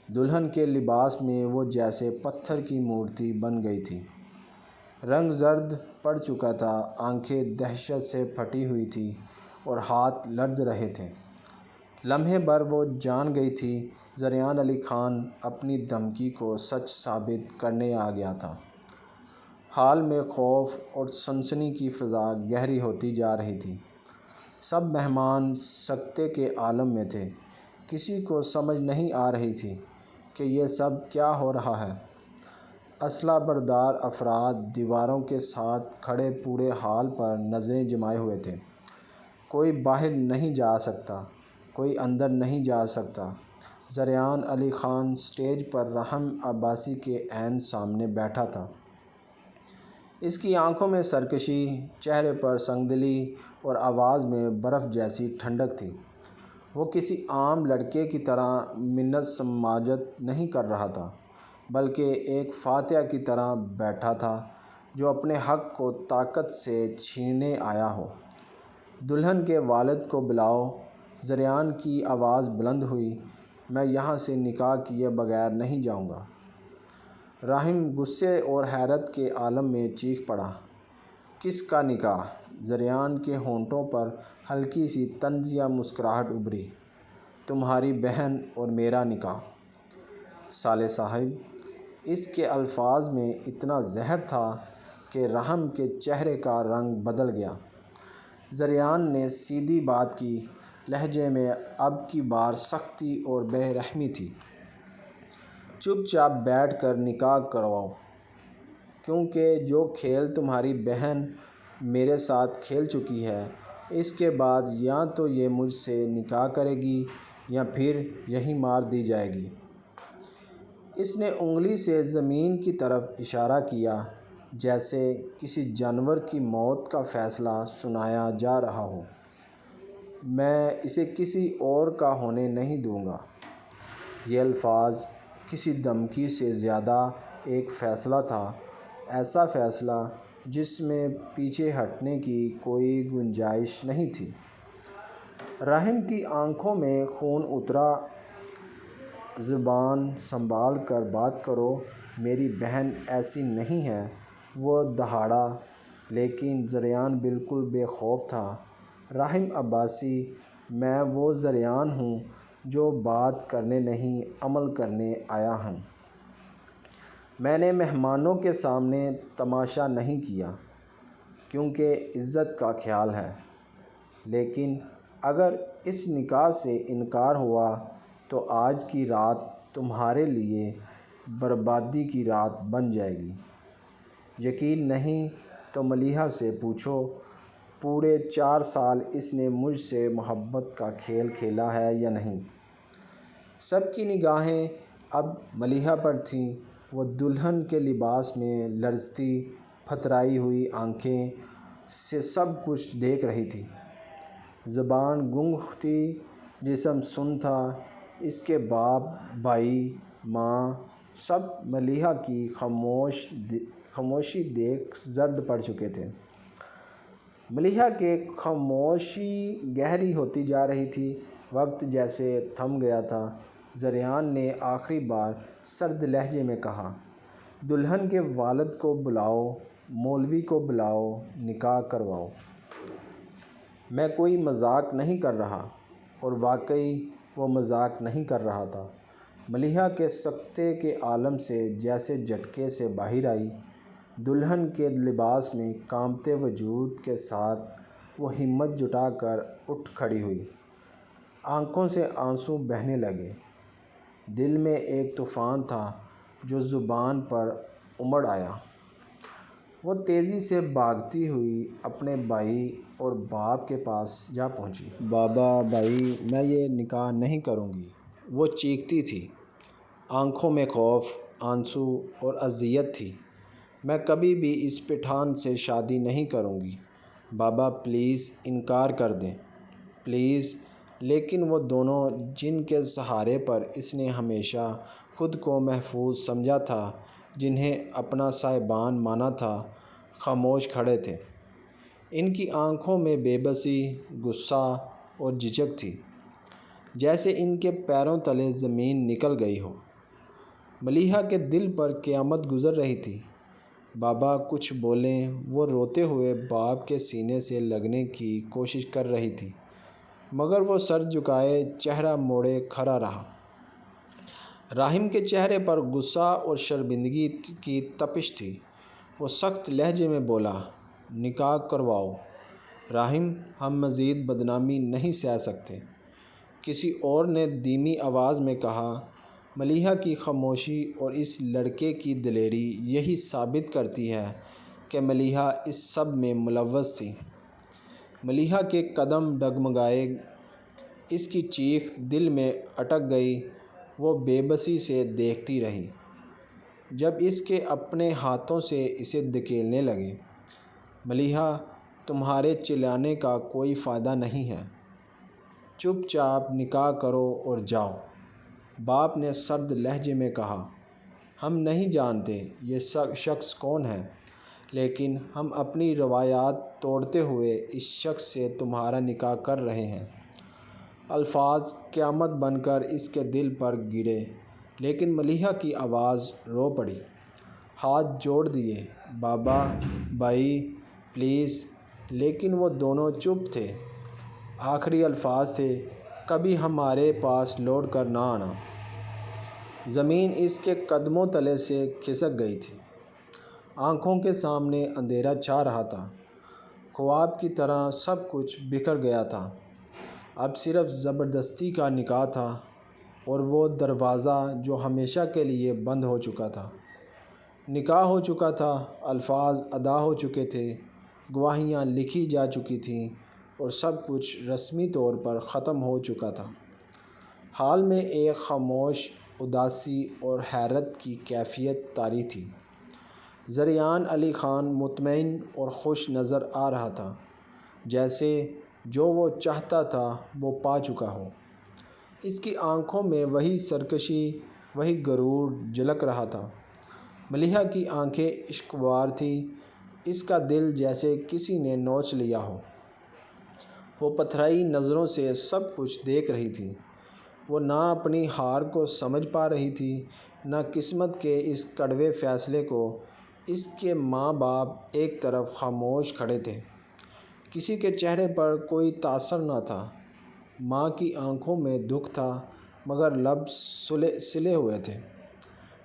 دلہن کے لباس میں وہ جیسے پتھر کی مورتی بن گئی تھی۔ رنگ زرد پڑ چکا تھا، آنکھیں دہشت سے پھٹی ہوئی تھیں اور ہاتھ لرز رہے تھے۔ لمحے بھر وہ جان گئی تھی زریان علی خان اپنی دھمکی کو سچ ثابت کرنے آ گیا تھا۔ ہال میں خوف اور سنسنی کی فضا گہری ہوتی جا رہی تھی۔ سب مہمان سکتے کے عالم میں تھے۔ کسی کو سمجھ نہیں آ رہی تھی کہ یہ سب کیا ہو رہا ہے۔ اسلحہ بردار افراد دیواروں کے ساتھ کھڑے پورے ہال پر نظریں جمائے ہوئے تھے۔ کوئی باہر نہیں جا سکتا، کوئی اندر نہیں جا سکتا۔ زریان علی خان سٹیج پر رحم عباسی کے عین سامنے بیٹھا تھا۔ اس کی آنکھوں میں سرکشی، چہرے پر سنگدلی اور آواز میں برف جیسی ٹھنڈک تھی۔ وہ کسی عام لڑکے کی طرح منت سماجت نہیں کر رہا تھا، بلکہ ایک فاتح کی طرح بیٹھا تھا جو اپنے حق کو طاقت سے چھیننے آیا ہو۔ دلہن کے والد کو بلاؤ۔ زریان کی آواز بلند ہوئی۔ میں یہاں سے نکاح کیے بغیر نہیں جاؤں گا۔ راہم غصے اور حیرت کے عالم میں چیخ پڑا۔ کس کا نکاح؟ زریان کے ہونٹوں پر ہلکی سی طنزیہ مسکراہٹ ابھری۔ تمہاری بہن اور میرا نکاح۔ سالے صاحب، اس کے الفاظ میں اتنا زہر تھا کہ راہم کے چہرے کا رنگ بدل گیا۔ زریان نے سیدھی بات کی، لہجے میں اب کی بار سختی اور بے رحمی تھی۔ چپ چاپ بیٹھ کر نکاح کرواؤ، کیونکہ جو کھیل تمہاری بہن میرے ساتھ کھیل چکی ہے، اس کے بعد یا تو یہ مجھ سے نکاح کرے گی یا پھر یہیں مار دی جائے گی۔ اس نے انگلی سے زمین کی طرف اشارہ کیا، جیسے کسی جانور کی موت کا فیصلہ سنایا جا رہا ہو۔ میں اسے کسی اور کا ہونے نہیں دوں گا۔ یہ الفاظ کسی دھمکی سے زیادہ ایک فیصلہ تھا، ایسا فیصلہ جس میں پیچھے ہٹنے کی کوئی گنجائش نہیں تھی۔ راہم کی آنکھوں میں خون اترا۔ زبان سنبھال کر بات کرو، میری بہن ایسی نہیں ہے، وہ دہاڑا۔ لیکن زریان بالکل بے خوف تھا۔ راہم عباسی، میں وہ زریان ہوں جو بات کرنے نہیں عمل کرنے آیا ہوں۔ میں نے مہمانوں کے سامنے تماشا نہیں کیا، کیونکہ عزت کا خیال ہے۔ لیکن اگر اس نکاح سے انکار ہوا تو آج کی رات تمہارے لیے بربادی کی رات بن جائے گی۔ یقین نہیں تو ملیحہ سے پوچھو، پورے 4 سال اس نے مجھ سے محبت کا کھیل کھیلا ہے یا نہیں؟ سب کی نگاہیں اب ملیحہ پر تھیں۔ وہ دلہن کے لباس میں لرزتی پھترائی ہوئی آنکھیں سے سب کچھ دیکھ رہی تھی۔ زبان گنگ تھی، جسم سن تھا۔ اس کے باپ، بھائی، ماں سب ملیحہ کی خاموشی دیکھ زرد پڑ چکے تھے۔ ملیحہ کی خاموشی گہری ہوتی جا رہی تھی، وقت جیسے تھم گیا تھا۔ زریان نے آخری بار سرد لہجے میں کہا، دلہن کے والد کو بلاؤ، مولوی کو بلاؤ، نکاح کرواؤ۔ میں کوئی مذاق نہیں کر رہا۔ اور واقعی وہ مذاق نہیں کر رہا تھا۔ ملیحہ کے سکتے کے عالم سے جیسے جھٹکے سے باہر آئی۔ دلہن کے لباس میں کانپتے وجود کے ساتھ وہ ہمت جٹا کر اٹھ کھڑی ہوئی۔ آنکھوں سے آنسو بہنے لگے۔ دل میں ایک طوفان تھا جو زبان پر امڑ آیا۔ وہ تیزی سے بھاگتی ہوئی اپنے بھائی اور باپ کے پاس جا پہنچی۔ بابا، بھائی، میں یہ نکاح نہیں کروں گی، وہ چیختی تھی۔ آنکھوں میں خوف، آنسو اور اذیت تھی۔ میں کبھی بھی اس پٹھان سے شادی نہیں کروں گی۔ بابا پلیز انکار کر دیں، پلیز۔ لیکن وہ دونوں جن کے سہارے پر اس نے ہمیشہ خود کو محفوظ سمجھا تھا، جنہیں اپنا صاحبان مانا تھا، خاموش کھڑے تھے۔ ان کی آنکھوں میں بے بسی، غصہ اور جھجک تھی، جیسے ان کے پیروں تلے زمین نکل گئی ہو۔ ملیحہ کے دل پر قیامت گزر رہی تھی۔ بابا کچھ بولیں، وہ روتے ہوئے باپ کے سینے سے لگنے کی کوشش کر رہی تھی، مگر وہ سر جھکائے چہرہ موڑے کھڑا رہا۔ راہم کے چہرے پر غصہ اور شرمندگی کی تپش تھی۔ وہ سخت لہجے میں بولا، نکاح کرواؤ۔ راہم، ہم مزید بدنامی نہیں سہ سکتے، کسی اور نے دھیمی آواز میں کہا۔ ملیحہ کی خاموشی اور اس لڑکے کی دلیری یہی ثابت کرتی ہے کہ ملیحہ اس سب میں ملوث تھی۔ ملیحہ کے قدم ڈگمگائے، اس کی چیخ دل میں اٹک گئی۔ وہ بے بسی سے دیکھتی رہی جب اس کے اپنے ہاتھوں سے اسے دھکیلنے لگے۔ ملیحہ، تمہارے چلانے کا کوئی فائدہ نہیں ہے۔ چپ چاپ نکاح کرو اور جاؤ۔ باپ نے سرد لہجے میں کہا، ہم نہیں جانتے یہ شخص کون ہے، لیکن ہم اپنی روایات توڑتے ہوئے اس شخص سے تمہارا نکاح کر رہے ہیں۔ الفاظ قیامت بن کر اس کے دل پر گرے، لیکن ملیحہ کی آواز رو پڑی۔ ہاتھ جوڑ دیے، بابا، بھائی، پلیز۔ لیکن وہ دونوں چپ تھے۔ آخری الفاظ تھے، کبھی ہمارے پاس لوٹ کر نہ آنا۔ زمین اس کے قدموں تلے سے کھسک گئی تھی۔ آنکھوں کے سامنے اندھیرا چھا رہا تھا۔ خواب کی طرح سب کچھ بکھر گیا تھا۔ اب صرف زبردستی کا نکاح تھا، اور وہ دروازہ جو ہمیشہ کے لیے بند ہو چکا تھا۔ نکاح ہو چکا تھا، الفاظ ادا ہو چکے تھے، گواہیاں لکھی جا چکی تھیں، اور سب کچھ رسمی طور پر ختم ہو چکا تھا۔ حال میں ایک خاموش اداسی اور حیرت کی کیفیت طاری تھی۔ زریعان علی خان مطمئن اور خوش نظر آ رہا تھا، جیسے جو وہ چاہتا تھا وہ پا چکا ہو۔ اس کی آنکھوں میں وہی سرکشی، وہی غرور جھلک رہا تھا۔ ملیحہ کی آنکھیں اشکبار تھیں، اس کا دل جیسے کسی نے نوچ لیا ہو۔ وہ پتھرائی نظروں سے سب کچھ دیکھ رہی تھی۔ وہ نہ اپنی ہار کو سمجھ پا رہی تھی، نہ قسمت کے اس کڑوے فیصلے کو۔ اس کے ماں باپ ایک طرف خاموش کھڑے تھے، کسی کے چہرے پر کوئی تاثر نہ تھا۔ ماں کی آنکھوں میں دکھ تھا، مگر لب سلے ہوئے تھے۔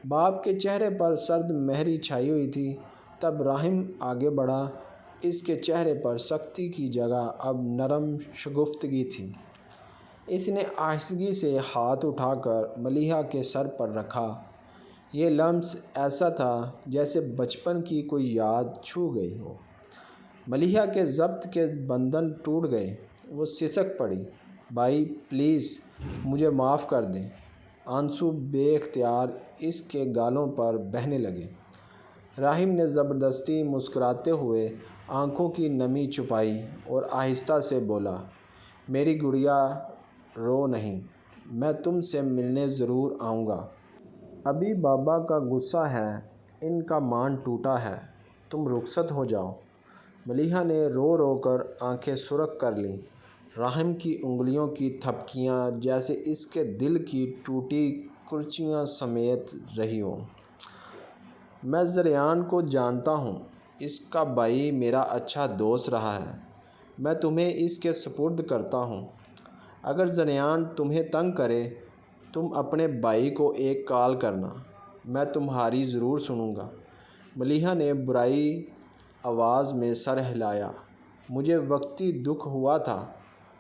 باپ کے چہرے پر سرد مہری چھائی ہوئی تھی۔ تب راحم آگے بڑھا۔ اس کے چہرے پر سختی کی جگہ اب نرم شگفتگی تھی۔ اس نے آہستگی سے ہاتھ اٹھا کر ملیحہ کے سر پر رکھا۔ یہ لمس ایسا تھا جیسے بچپن کی کوئی یاد چھو گئی ہو۔ ملیحہ کے ضبط کے بندھن ٹوٹ گئے۔ وہ سسک پڑی، بھائی پلیز مجھے معاف کر دیں۔ آنسو بے اختیار اس کے گالوں پر بہنے لگے۔ راحم نے زبردستی مسکراتے ہوئے آنکھوں کی نمی چھپائی اور آہستہ سے بولا، میری گڑیا رو نہیں، میں تم سے ملنے ضرور آؤں گا۔ ابھی بابا کا غصہ ہے، ان کا مان ٹوٹا ہے، تم رخصت ہو جاؤ۔ ملیحہ نے رو رو کر آنکھیں سرخ کر لیں۔ راحم کی انگلیوں کی تھپکیاں جیسے اس کے دل کی ٹوٹی کرچیاں سمیٹ رہی ہوں۔ میں زریعان کو جانتا ہوں، اس کا بھائی میرا اچھا دوست رہا ہے۔ میں تمہیں اس کے سپرد کرتا ہوں۔ اگر زریعان تمہیں تنگ کرے، تم اپنے بھائی کو ایک کال کرنا، میں تمہاری ضرور سنوں گا۔ ملیحہ نے برائی آواز میں سر ہلایا، مجھے وقتی دکھ ہوا تھا،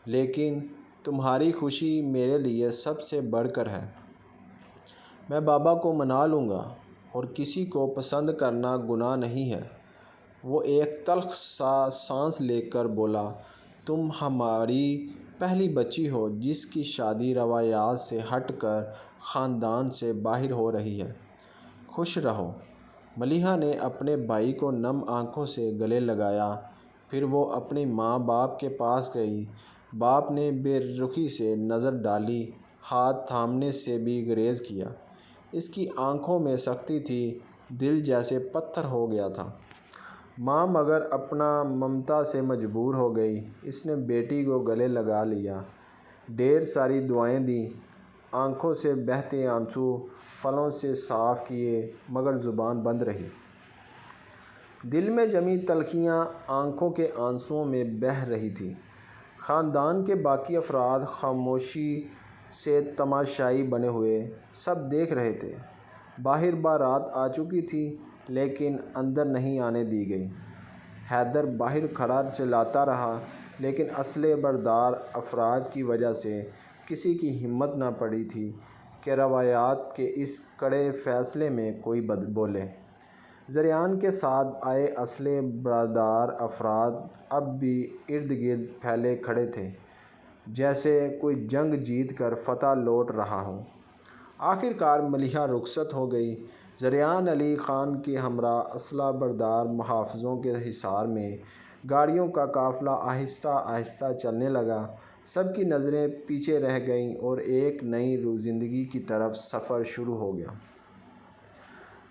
لیکن تمہاری خوشی میرے لیے سب سے بڑھ کر ہے۔ میں بابا کو منا لوں گا، اور کسی کو پسند کرنا گناہ نہیں ہے۔ وہ ایک تلخ سا سانس لے کر بولا، تم ہماری پہلی بچی ہو جس کی شادی روایات سے ہٹ کر خاندان سے باہر ہو رہی ہے۔ خوش رہو۔ ملیحہ نے اپنے بھائی کو نم آنکھوں سے گلے لگایا، پھر وہ اپنی ماں باپ کے پاس گئی۔ باپ نے بے رخی سے نظر ڈالی، ہاتھ تھامنے سے بھی گریز کیا۔ اس کی آنکھوں میں سختی تھی، دل جیسے پتھر ہو گیا تھا۔ ماں مگر اپنا ممتا سے مجبور ہو گئی۔ اس نے بیٹی کو گلے لگا لیا، ڈھیر ساری دعائیں دیں، آنکھوں سے بہتے آنسو پلوں سے صاف کیے، مگر زبان بند رہی۔ دل میں جمی تلخیاں آنکھوں کے آنسوؤں میں بہہ رہی تھیں۔ خاندان کے باقی افراد خاموشی سے تماشائی بنے ہوئے سب دیکھ رہے تھے۔ باہر بارات آ چکی تھی، لیکن اندر نہیں آنے دی گئی۔ حیدر باہر کھڑا چلاتا رہا، لیکن اسلحہ بردار افراد کی وجہ سے کسی کی ہمت نہ پڑی تھی کہ روایات کے اس کڑے فیصلے میں کوئی بولے۔ زریعان کے ساتھ آئے اسلحہ بردار افراد اب بھی ارد گرد پھیلے کھڑے تھے، جیسے کوئی جنگ جیت کر فتح لوٹ رہا ہو۔ آخر کار ملیحہ رخصت ہو گئی۔ زریعان علی خان کے ہمراہ اسلحہ بردار محافظوں کے حصار میں گاڑیوں کا قافلہ آہستہ آہستہ چلنے لگا۔ سب کی نظریں پیچھے رہ گئیں اور ایک نئی زندگی کی طرف سفر شروع ہو گیا۔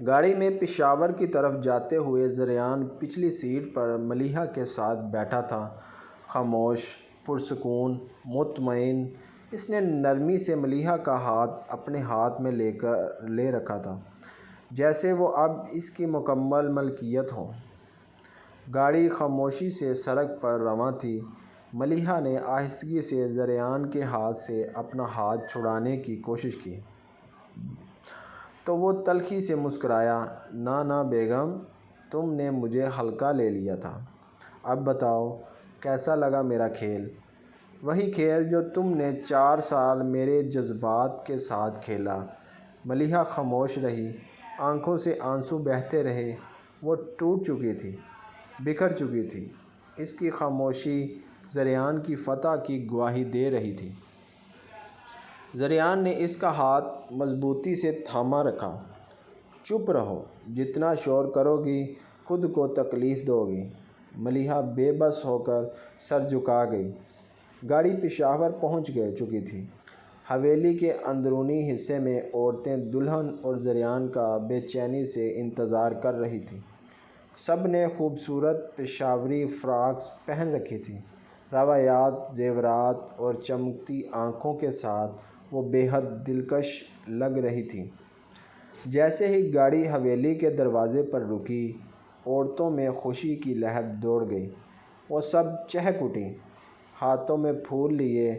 گاڑی میں پشاور کی طرف جاتے ہوئے زریان پچھلی سیٹ پر ملیحہ کے ساتھ بیٹھا تھا، خاموش، پرسکون، مطمئن۔ اس نے نرمی سے ملیحہ کا ہاتھ اپنے ہاتھ میں لے رکھا تھا، جیسے وہ اب اس کی مکمل ملکیت ہو۔ گاڑی خاموشی سے سڑک پر رواں تھی۔ ملیحہ نے آہستگی سے زریان کے ہاتھ سے اپنا ہاتھ چھڑانے کی کوشش کی تو وہ تلخی سے مسکرایا۔ نہ نہ بیگم، تم نے مجھے ہلکا لے لیا تھا۔ اب بتاؤ، کیسا لگا میرا کھیل؟ وہی کھیل جو تم نے 4 سال میرے جذبات کے ساتھ کھیلا۔ ملیحہ خاموش رہی، آنکھوں سے آنسو بہتے رہے۔ وہ ٹوٹ چکی تھی، بکھر چکی تھی۔ اس کی خاموشی زریان کی فتح کی گواہی دے رہی تھی۔ زریان نے اس کا ہاتھ مضبوطی سے تھاما رکھا۔ چپ رہو، جتنا شور کرو گی خود کو تکلیف دو گی۔ ملیحہ بے بس ہو کر سر جھکا گئی۔ گاڑی پشاور پہنچ چکی تھی۔ حویلی کے اندرونی حصے میں عورتیں دلہن اور زریان کا بے چینی سے انتظار کر رہی تھیں۔ سب نے خوبصورت پشاوری فراکس پہن رکھی تھیں۔ روایات، زیورات اور چمکتی آنکھوں کے ساتھ وہ بے حد دلکش لگ رہی تھیں۔ جیسے ہی گاڑی حویلی کے دروازے پر رکی، عورتوں میں خوشی کی لہر دوڑ گئی۔ وہ سب چہک اٹھیں، ہاتھوں میں پھول لیے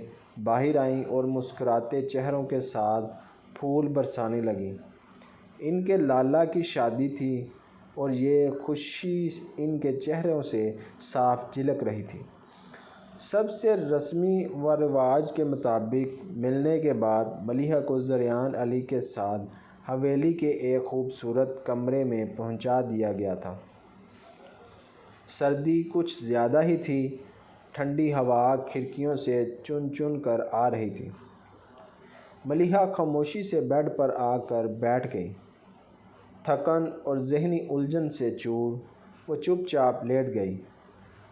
باہر آئیں اور مسکراتے چہروں کے ساتھ پھول برسانے لگیں۔ ان کے لالا کی شادی تھی اور یہ خوشی ان کے چہروں سے صاف جھلک رہی تھی۔ سب سے رسمی و رواج کے مطابق ملنے کے بعد ملیحہ کو زریان علی کے ساتھ حویلی کے ایک خوبصورت کمرے میں پہنچا دیا گیا تھا۔ سردی کچھ زیادہ ہی تھی۔ ٹھنڈی ہوا کھڑکیوں سے چن چن کر آ رہی تھی۔ ملیحہ خاموشی سے بیڈ پر آ کر بیٹھ گئی۔ تھکن اور ذہنی الجھن سے چور وہ چپ چاپ لیٹ گئی۔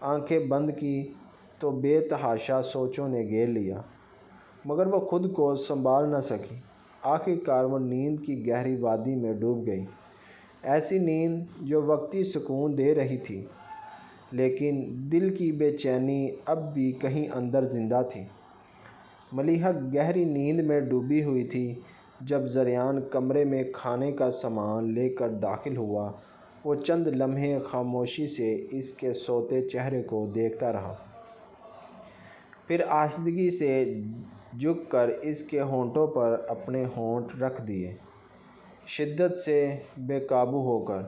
آنکھیں بند کی تو بے تحاشا سوچوں نے گھیر لیا، مگر وہ خود کو سنبھال نہ سکی۔ آخر کار وہ نیند کی گہری وادی میں ڈوب گئی، ایسی نیند جو وقتی سکون دے رہی تھی، لیکن دل کی بے چینی اب بھی کہیں اندر زندہ تھی۔ ملیحہ گہری نیند میں ڈوبی ہوئی تھی جب زریان کمرے میں کھانے کا سامان لے کر داخل ہوا۔ وہ چند لمحے خاموشی سے اس کے سوتے چہرے کو دیکھتا رہا، پھر آہستگی سے جھک کر اس کے ہونٹوں پر اپنے ہونٹ رکھ دیے۔ شدت سے بے قابو ہو کر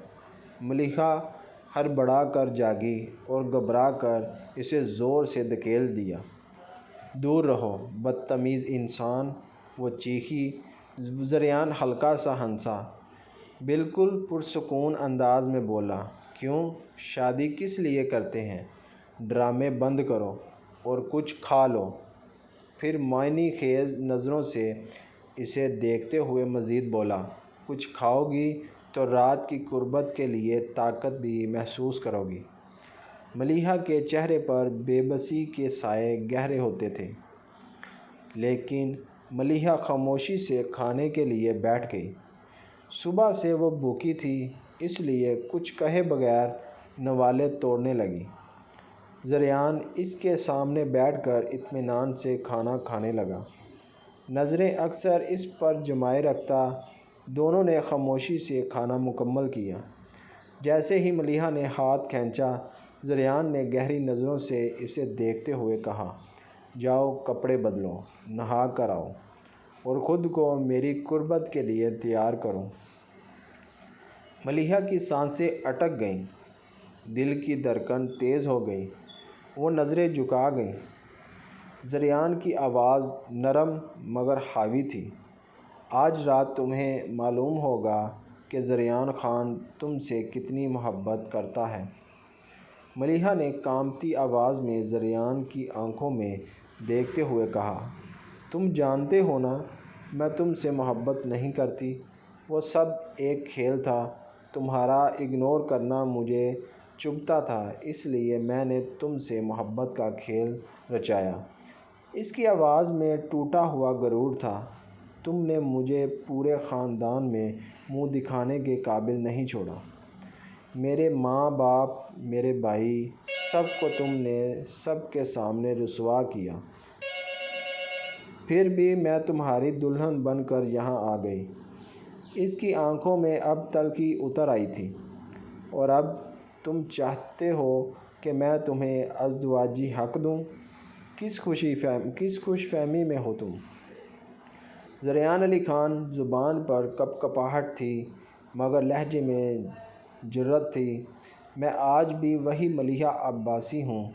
ملیحہ ہڑبڑا کر جاگی اور گھبرا کر اسے زور سے دھکیل دیا۔ دور رہو، بدتمیز انسان، وہ چیخی۔ زریان ہلکا سا ہنسا، بالکل پرسکون انداز میں بولا، کیوں، شادی کس لیے کرتے ہیں؟ ڈرامے بند کرو اور کچھ کھا لو۔ پھر معنی خیز نظروں سے اسے دیکھتے ہوئے مزید بولا، کچھ کھاؤ گی تو رات کی قربت کے لیے طاقت بھی محسوس کرو گی۔ ملیحہ کے چہرے پر بے بسی کے سائے گہرے ہوتے تھے، لیکن ملیحہ خاموشی سے کھانے کے لیے بیٹھ گئی۔ صبح سے وہ بھوکی تھی، اس لیے کچھ کہے بغیر نوالے توڑنے لگی۔ زریان اس کے سامنے بیٹھ کر اطمینان سے کھانا کھانے لگا، نظریں اکثر اس پر جمائے رکھتا۔ دونوں نے خاموشی سے کھانا مکمل کیا۔ جیسے ہی ملیحہ نے ہاتھ کھینچا، زریان نے گہری نظروں سے اسے دیکھتے ہوئے کہا، جاؤ کپڑے بدلو، نہا کر آؤ اور خود کو میری قربت کے لیے تیار کرو۔ ملیحہ کی سانسیں اٹک گئیں، دل کی دھڑکن تیز ہو گئی، وہ نظریں جھکا گئی۔ زریان کی آواز نرم مگر حاوی تھی، آج رات تمہیں معلوم ہوگا کہ زریان خان تم سے کتنی محبت کرتا ہے۔ ملیحہ نے کانپتی آواز میں زریان کی آنکھوں میں دیکھتے ہوئے کہا، تم جانتے ہو نا میں تم سے محبت نہیں کرتی۔ وہ سب ایک کھیل تھا، تمہارا اگنور کرنا مجھے چبھتا تھا، اس لیے میں نے تم سے محبت کا کھیل رچایا۔ اس کی آواز میں ٹوٹا ہوا غرور تھا۔ تم نے مجھے پورے خاندان میں منہ دکھانے کے قابل نہیں چھوڑا۔ میرے ماں باپ، میرے بھائی، سب کو تم نے سب کے سامنے رسوا کیا۔ پھر بھی میں تمہاری دلہن بن کر یہاں آ گئی۔ اس کی آنکھوں میں اب تلخی اتر آئی تھی۔ اور اب تم چاہتے ہو کہ میں تمہیں ازدواجی حق دوں؟ کس خوش فہمی میں ہو تم؟ ذریعان علی خان زبان پر کپکپاہٹ تھی مگر لہجے میں جرأت تھی۔ میں آج بھی وہی ملیحہ عباسی ہوں۔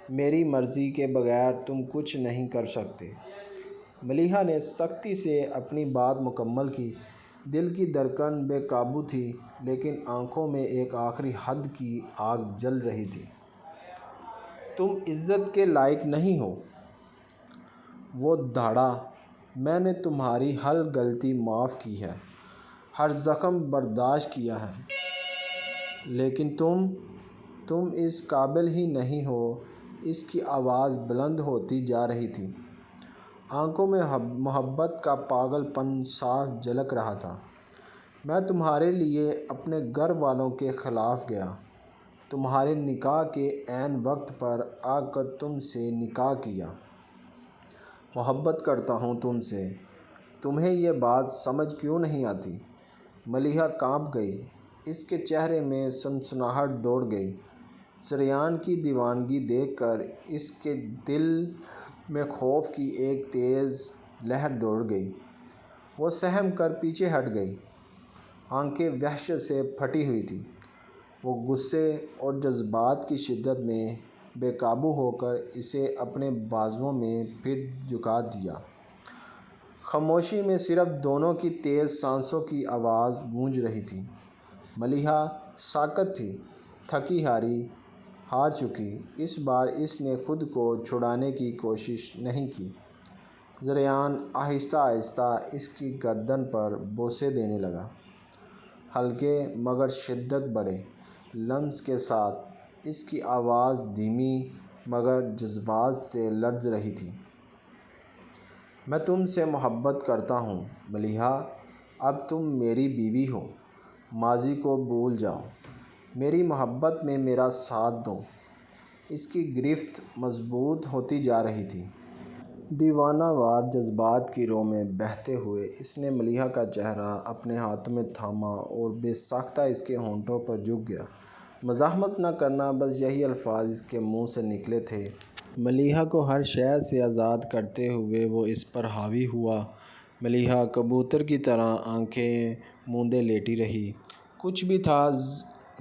میری مرضی کے بغیر تم کچھ نہیں کر سکتے۔ ملیحہ نے سختی سے اپنی بات مکمل کی۔ دل کی دھڑکن بے قابو تھی لیکن آنکھوں میں ایک آخری حد کی آگ جل رہی تھی۔ تم عزت کے لائق نہیں ہو۔ وہ دھاڑا۔ میں نے تمہاری ہر غلطی معاف کی ہے، ہر زخم برداشت کیا ہے، لیکن تم اس قابل ہی نہیں ہو۔ اس کی آواز بلند ہوتی جا رہی تھی۔ آنکھوں میں محبت کا پاگل پن صاف جھلک رہا تھا۔ میں تمہارے لیے اپنے گھر والوں کے خلاف گیا، تمہارے نکاح کے عین وقت پر آ کر تم سے نکاح کیا۔ محبت کرتا ہوں تم سے۔ تمہیں یہ بات سمجھ کیوں نہیں آتی؟ ملیحہ کانپ گئی۔ اس کے چہرے میں سنسناہٹ دوڑ گئی۔ ذریعان کی دیوانگی دیکھ کر اس کے دل میں خوف کی ایک تیز لہر دوڑ گئی۔ وہ سہم کر پیچھے ہٹ گئی۔ آنکھیں وحشت سے پھٹی ہوئی تھیں۔ وہ غصے اور جذبات کی شدت میں بے قابو ہو کر اسے اپنے بازوؤں میں پھر جھکا دیا۔ خاموشی میں صرف دونوں کی تیز سانسوں کی آواز گونج رہی تھی۔ ملیحہ ساکت تھی، تھکی ہار چکی۔ اس بار اس نے خود کو چھڑانے کی کوشش نہیں کی۔ ذریعان آہستہ آہستہ اس کی گردن پر بوسے دینے لگا، ہلکے مگر شدت بھرے لمس کے ساتھ۔ اس کی آواز دھیمی مگر جذبات سے لرز رہی تھی۔ میں تم سے محبت کرتا ہوں ملیحہ۔ اب تم میری بیوی ہو۔ ماضی کو بھول جاؤ۔ میری محبت میں میرا ساتھ دو۔ اس کی گرفت مضبوط ہوتی جا رہی تھی۔ دیوانہ وار جذبات کی رو میں بہتے ہوئے اس نے ملیحہ کا چہرہ اپنے ہاتھوں میں تھاما اور بے ساختہ اس کے ہونٹوں پر جھک گیا۔ مزاحمت نہ کرنا، بس یہی الفاظ اس کے منہ سے نکلے تھے۔ ملیحہ کو ہر شے سے آزاد کرتے ہوئے وہ اس پر حاوی ہوا۔ ملیحہ کبوتر کی طرح آنکھیں موندے لیٹی رہی۔ کچھ بھی تھا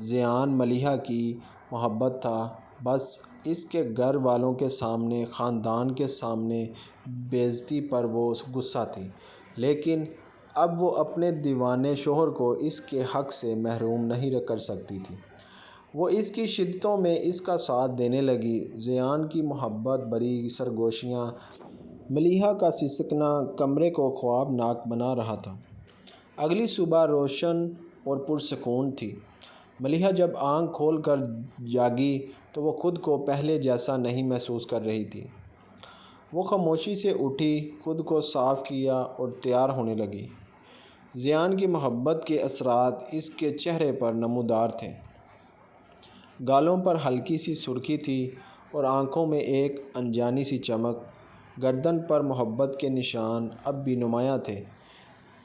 ذریعان ملیحہ کی محبت تھا، بس اس کے گھر والوں کے سامنے، خاندان کے سامنے بے عزتی پر وہ غصہ تھی۔ لیکن اب وہ اپنے دیوانے شوہر کو اس کے حق سے محروم نہیں کر سکتی تھی۔ وہ اس کی شدتوں میں اس کا ساتھ دینے لگی۔ ذریعان کی محبت بھری سرگوشیاں، ملیحہ کا سسکنا کمرے کو خواب ناک بنا رہا تھا۔ اگلی صبح روشن اور پرسکون تھی۔ ملیحہ جب آنکھ کھول کر جاگی تو وہ خود کو پہلے جیسا نہیں محسوس کر رہی تھی۔ وہ خاموشی سے اٹھی، خود کو صاف کیا اور تیار ہونے لگی۔ ذریعان کی محبت کے اثرات اس کے چہرے پر نمودار تھے۔ گالوں پر ہلکی سی سرخی تھی اور آنکھوں میں ایک انجانی سی چمک۔ گردن پر محبت کے نشان اب بھی نمایاں تھے،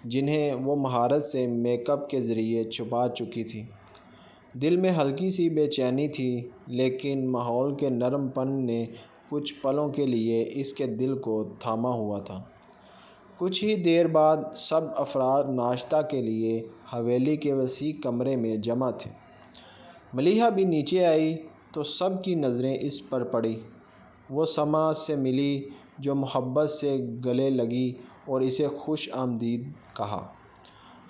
جنہیں وہ مہارت سے میک اپ کے ذریعے چھپا چکی تھی۔ دل میں ہلکی سی بے چینی تھی، لیکن ماحول کے نرم پن نے کچھ پلوں کے لیے اس کے دل کو تھاما ہوا تھا۔ کچھ ہی دیر بعد سب افراد ناشتہ کے لیے حویلی کے وسیع کمرے میں جمع تھے۔ ملیحہ بھی نیچے آئی تو سب کی نظریں اس پر پڑیں۔ وہ سما سے ملی جو محبت سے گلے لگی اور اسے خوش آمدید کہا۔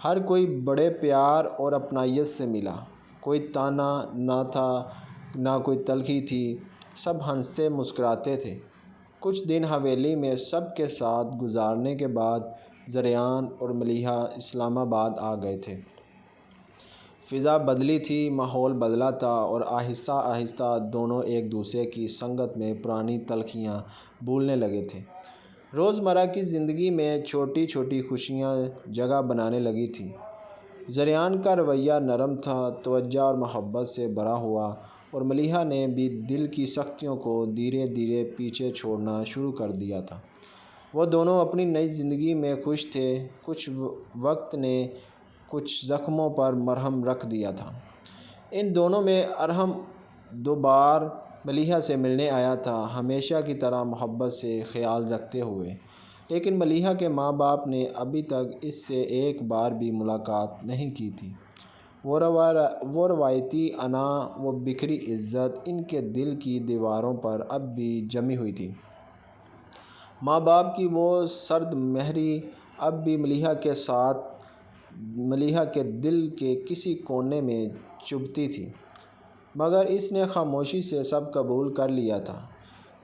ہر کوئی بڑے پیار اور اپنائیت سے ملا۔ کوئی طعنہ نہ تھا، نہ کوئی تلخی تھی۔ سب ہنستے مسکراتے تھے۔ کچھ دن حویلی میں سب کے ساتھ گزارنے کے بعد ذریعان اور ملیحہ اسلام آباد آ گئے تھے۔ فضا بدلی تھی، ماحول بدلا تھا اور آہستہ آہستہ دونوں ایک دوسرے کی سنگت میں پرانی تلخیاں بھولنے لگے تھے۔ روزمرہ کی زندگی میں چھوٹی چھوٹی خوشیاں جگہ بنانے لگی تھیں۔ زریان کا رویہ نرم تھا، توجہ اور محبت سے بھرا ہوا، اور ملیحہ نے بھی دل کی سختیوں کو دھیرے دھیرے پیچھے چھوڑنا شروع کر دیا تھا۔ وہ دونوں اپنی نئی زندگی میں خوش تھے۔ کچھ وقت نے کچھ زخموں پر مرہم رکھ دیا تھا۔ ان دونوں میں ارحم 2 بار ملیحہ سے ملنے آیا تھا، ہمیشہ کی طرح محبت سے خیال رکھتے ہوئے، لیکن ملیحہ کے ماں باپ نے ابھی تک اس سے ایک بار بھی ملاقات نہیں کی تھی۔ وہ روایتی انا، وہ بکھری عزت ان کے دل کی دیواروں پر اب بھی جمی ہوئی تھی۔ ماں باپ کی وہ سرد مہری اب بھی ملیحہ کے دل کے کسی کونے میں چبھتی تھی، مگر اس نے خاموشی سے سب قبول کر لیا تھا۔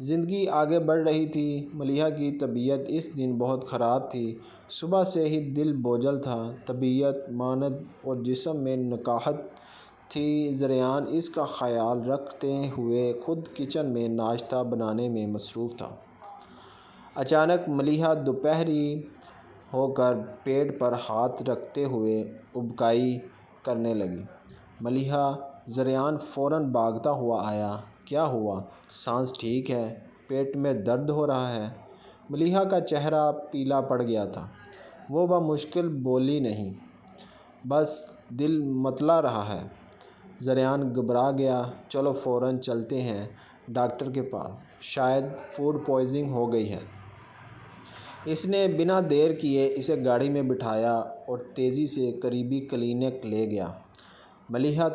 زندگی آگے بڑھ رہی تھی۔ ملیحہ کی طبیعت اس دن بہت خراب تھی۔ صبح سے ہی دل بوجھل تھا، طبیعت ماند اور جسم میں نکاہت تھی۔ زریان اس کا خیال رکھتے ہوئے خود کچن میں ناشتہ بنانے میں مصروف تھا۔ اچانک ملیحہ دوپہری ہو کر پیٹ پر ہاتھ رکھتے ہوئے ابکائی کرنے لگی۔ ملیحہ! زریان فوراً بھاگتا ہوا آیا۔ کیا ہوا؟ سانس ٹھیک ہے؟ پیٹ میں درد ہو رہا ہے؟ ملیحہ کا چہرہ پیلا پڑ گیا تھا۔ وہ بمشکل بولی، نہیں، بس دل متلا رہا ہے۔ زریان گھبرا گیا۔ چلو فوراً چلتے ہیں ڈاکٹر کے پاس، شاید فوڈ پوائزننگ ہو گئی ہے۔ اس نے بنا دیر کیے اسے گاڑی میں بٹھایا اور تیزی سے قریبی کلینک لے گیا۔ ملیحہ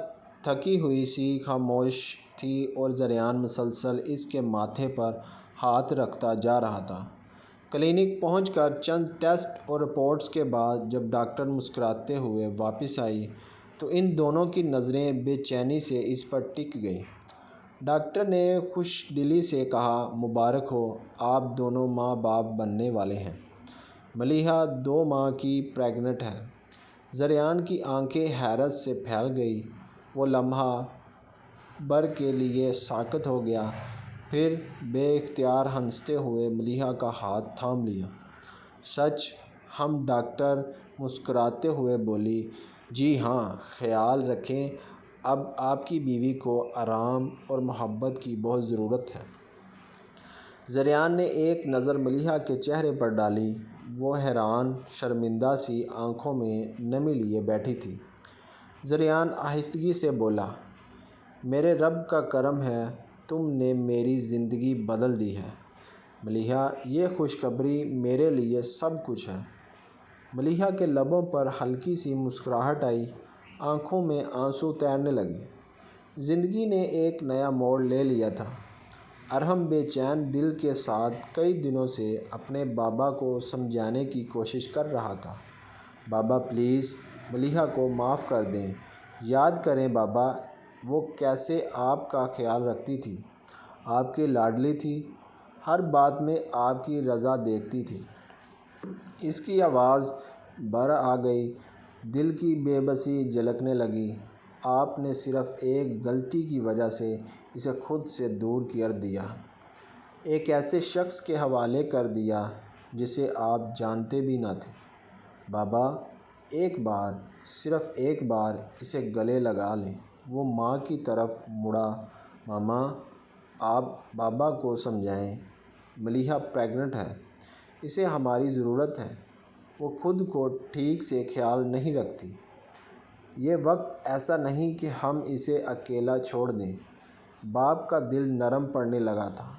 تھکی ہوئی سی خاموش تھی اور زریان مسلسل اس کے ماتھے پر ہاتھ رکھتا جا رہا تھا۔ کلینک پہنچ کر چند ٹیسٹ اور رپورٹس کے بعد جب ڈاکٹر مسکراتے ہوئے واپس آئی تو ان دونوں کی نظریں بے چینی سے اس پر ٹک گئیں۔ ڈاکٹر نے خوش دلی سے کہا، مبارک ہو، آپ دونوں ماں باپ بننے والے ہیں۔ ملیحہ 2 ماہ کی پریگننٹ ہے۔ زریان کی آنکھیں حیرت سے پھیل گئیں۔ وہ لمحہ بھر کے لیے ساکت ہو گیا، پھر بے اختیار ہنستے ہوئے ملیحہ کا ہاتھ تھام لیا۔ سچ؟ ہم ڈاکٹر مسکراتے ہوئے بولی، جی ہاں، خیال رکھیں، اب آپ کی بیوی کو آرام اور محبت کی بہت ضرورت ہے۔ زریان نے ایک نظر ملیحہ کے چہرے پر ڈالی۔ وہ حیران، شرمندہ سی آنکھوں میں نمی لیے بیٹھی تھی۔ زریان آہستگی سے بولا، میرے رب کا کرم ہے، تم نے میری زندگی بدل دی ہے۔ ملیحہ، یہ خوشخبری میرے لیے سب کچھ ہے۔ ملیحہ کے لبوں پر ہلکی سی مسکراہٹ آئی، آنکھوں میں آنسو تیرنے لگے۔ زندگی نے ایک نیا موڑ لے لیا تھا۔ ارحم بے چین دل کے ساتھ کئی دنوں سے اپنے بابا کو سمجھانے کی کوشش کر رہا تھا۔ بابا پلیز، ملیحہ کو معاف کر دیں۔ یاد کریں بابا، وہ کیسے آپ کا خیال رکھتی تھی، آپ کی لاڈلی تھی، ہر بات میں آپ کی رضا دیکھتی تھی۔ اس کی آواز بھر آ گئی، دل کی بے بسی جھلکنے لگی۔ آپ نے صرف ایک غلطی کی وجہ سے اسے خود سے دور کر دیا، ایک ایسے شخص کے حوالے کر دیا جسے آپ جانتے بھی نہ تھے۔ بابا، ایک بار، صرف ایک بار اسے گلے لگا لیں۔ وہ ماں کی طرف مڑا، ماما، آپ بابا کو سمجھائیں، ملیحہ پریگننٹ ہے، اسے ہماری ضرورت ہے، وہ خود کو ٹھیک سے خیال نہیں رکھتی۔ یہ وقت ایسا نہیں کہ ہم اسے اکیلا چھوڑ دیں۔ باپ کا دل نرم پڑنے لگا تھا۔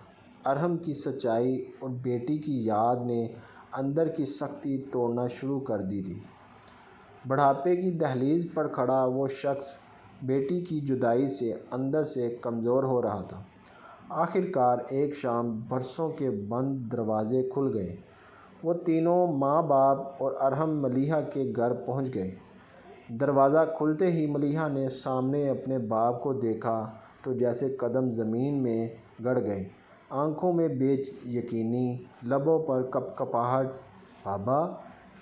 ارحم کی سچائی اور بیٹی کی یاد نے اندر کی سختی توڑنا شروع کر دی تھی۔ بڑھاپے کی دہلیز پر کھڑا وہ شخص بیٹی کی جدائی سے اندر سے کمزور ہو رہا تھا۔ آخر کار ایک شام برسوں کے بند دروازے کھل گئے۔ وہ تینوں، ماں باپ اور ارحم، ملیحہ کے گھر پہنچ گئے۔ دروازہ کھلتے ہی ملیحہ نے سامنے اپنے باپ کو دیکھا تو جیسے قدم زمین میں گڑ گئے، آنکھوں میں بے یقینی، لبوں پر کپکپاہٹ۔ بابا!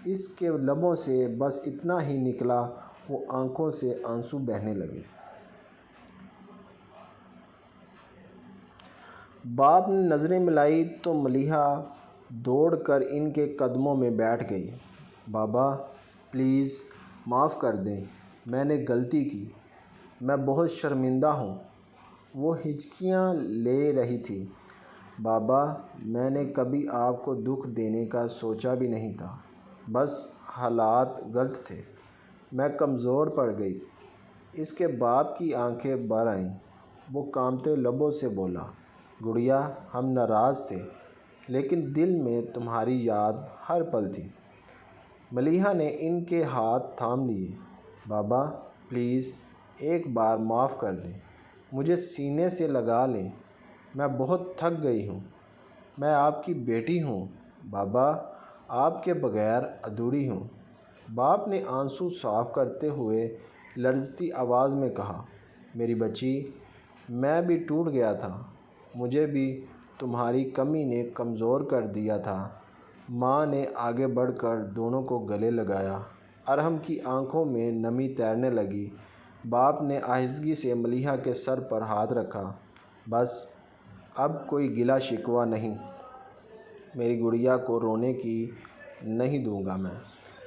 اس کے لبوں سے بس اتنا ہی نکلا، وہ آنکھوں سے آنسو بہنے لگے۔ باپ نے نظریں ملائی تو ملیحہ دوڑ کر ان کے قدموں میں بیٹھ گئی۔ بابا پلیز معاف کر دیں، میں نے غلطی کی، میں بہت شرمندہ ہوں۔ وہ ہچکیاں لے رہی تھی۔ بابا میں نے کبھی آپ کو دکھ دینے کا سوچا بھی نہیں تھا، بس حالات غلط تھے، میں کمزور پڑ گئی۔ اس کے باپ کی آنکھیں بھر آئیں۔ وہ کانپتے لبوں سے بولا، گڑیا ہم ناراض تھے، لیکن دل میں تمہاری یاد ہر پل تھی۔ ملیحہ نے ان کے ہاتھ تھام لیے۔ بابا پلیز ایک بار معاف کر دیں، مجھے سینے سے لگا لیں، میں بہت تھک گئی ہوں، میں آپ کی بیٹی ہوں، بابا آپ کے بغیر ادھوری ہوں۔ باپ نے آنسو صاف کرتے ہوئے لرزتی آواز میں کہا، میری بچی، میں بھی ٹوٹ گیا تھا، مجھے بھی تمہاری کمی نے کمزور کر دیا تھا۔ ماں نے آگے بڑھ کر دونوں کو گلے لگایا۔ ارحم کی آنکھوں میں نمی تیرنے لگی۔ باپ نے آہستگی سے ملیحہ کے سر پر ہاتھ رکھا، بس اب کوئی گلہ شکوہ نہیں، میری گڑیا کو رونے کی نہیں دوں گا میں۔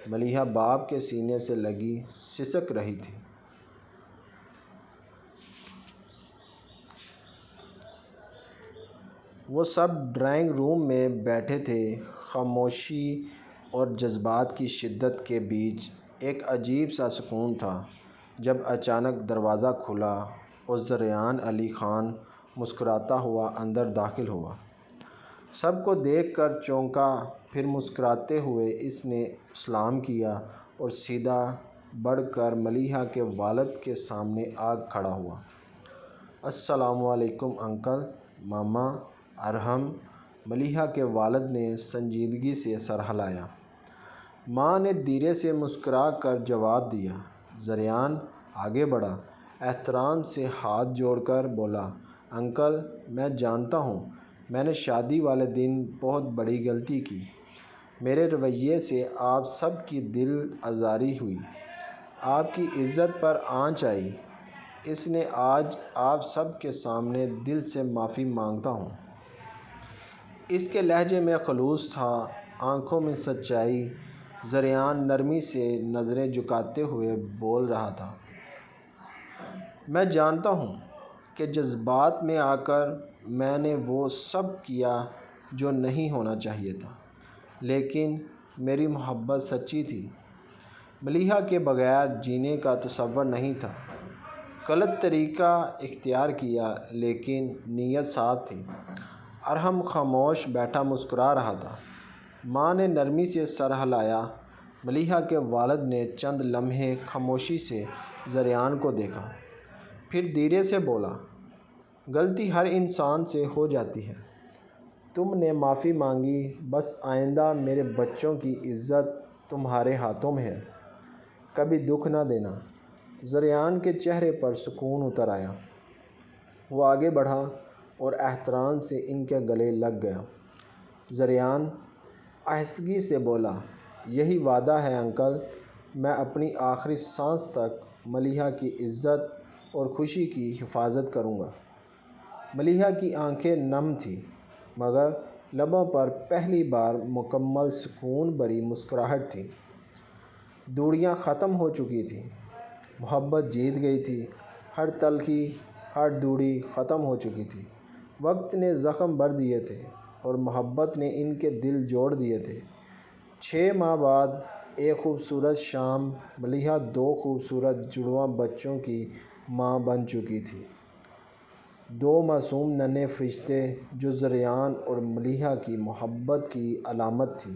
ملیحہ باپ کے سینے سے لگی سسک رہی تھی۔ وہ سب ڈرائنگ روم میں بیٹھے تھے۔ خاموشی اور جذبات کی شدت کے بیچ ایک عجیب سا سکون تھا۔ جب اچانک دروازہ کھلا اور زریان علی خان مسکراتا ہوا اندر داخل ہوا۔ سب کو دیکھ کر چونکا، پھر مسکراتے ہوئے اس نے سلام کیا اور سیدھا بڑھ کر ملیحہ کے والد کے سامنے آ کھڑا ہوا۔ السلام علیکم انکل، ماما، ارحم۔ ملیحہ کے والد نے سنجیدگی سے سر ہلایا۔ ماں نے دھیرے سے مسکرا کر جواب دیا۔ زریان آگے بڑھا، احترام سے ہاتھ جوڑ کر بولا، انکل میں جانتا ہوں میں نے شادی والے دن بہت بڑی غلطی کی، میرے رویے سے آپ سب کی دل آزاری ہوئی، آپ کی عزت پر آنچ آئی، اس نے آج آپ سب کے سامنے دل سے معافی مانگتا ہوں۔ اس کے لہجے میں خلوص تھا، آنکھوں میں سچائی۔ زریان نرمی سے نظریں جھکاتے ہوئے بول رہا تھا، میں جانتا ہوں کہ جذبات میں آ کر میں نے وہ سب کیا جو نہیں ہونا چاہیے تھا، لیکن میری محبت سچی تھی، ملیحہ کے بغیر جینے کا تصور نہیں تھا، غلط طریقہ اختیار کیا لیکن نیت صاف تھی۔ ارحم خاموش بیٹھا مسکرا رہا تھا۔ ماں نے نرمی سے سر ہلایا۔ ملیحہ کے والد نے چند لمحے خاموشی سے زریان کو دیکھا، پھر دھیرے سے بولا، غلطی ہر انسان سے ہو جاتی ہے، تم نے معافی مانگی، بس آئندہ میرے بچوں کی عزت تمہارے ہاتھوں میں ہے، کبھی دکھ نہ دینا۔ زریان کے چہرے پر سکون اتر آیا۔ وہ آگے بڑھا اور احترام سے ان کے گلے لگ گیا۔ زریان آہستگی سے بولا، یہی وعدہ ہے انکل، میں اپنی آخری سانس تک ملیحہ کی عزت اور خوشی کی حفاظت کروں گا۔ ملیحہ کی آنکھیں نم تھیں، مگر لبوں پر پہلی بار مکمل سکون بھری مسکراہٹ تھی۔ دوریاں ختم ہو چکی تھیں، محبت جیت گئی تھی، ہر تلخی، ہر دوری ختم ہو چکی تھی۔ وقت نے زخم بھر دیے تھے اور محبت نے ان کے دل جوڑ دیے تھے۔ 6 ماہ بعد ایک خوبصورت شام ملیحہ 2 خوبصورت جڑواں بچوں کی ماں بن چکی تھی، 2 معصوم ننھے فرشتے جو زریان اور ملیحہ کی محبت کی علامت تھی۔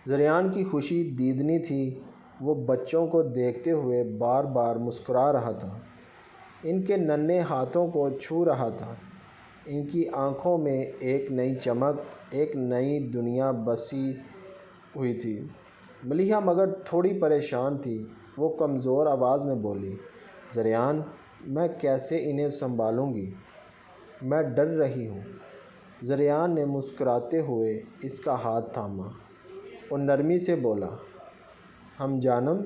زریان کی خوشی دیدنی تھی، وہ بچوں کو دیکھتے ہوئے بار بار مسکرا رہا تھا، ان کے ننھے ہاتھوں کو چھو رہا تھا، ان کی آنکھوں میں ایک نئی چمک، ایک نئی دنیا بسی ہوئی تھی۔ ملیحہ مگر تھوڑی پریشان تھی، وہ کمزور آواز میں بولی، زریان میں کیسے انہیں سنبھالوں گی، میں ڈر رہی ہوں۔ زریان نے مسکراتے ہوئے اس کا ہاتھ تھاما اور نرمی سے بولا، ہم جانم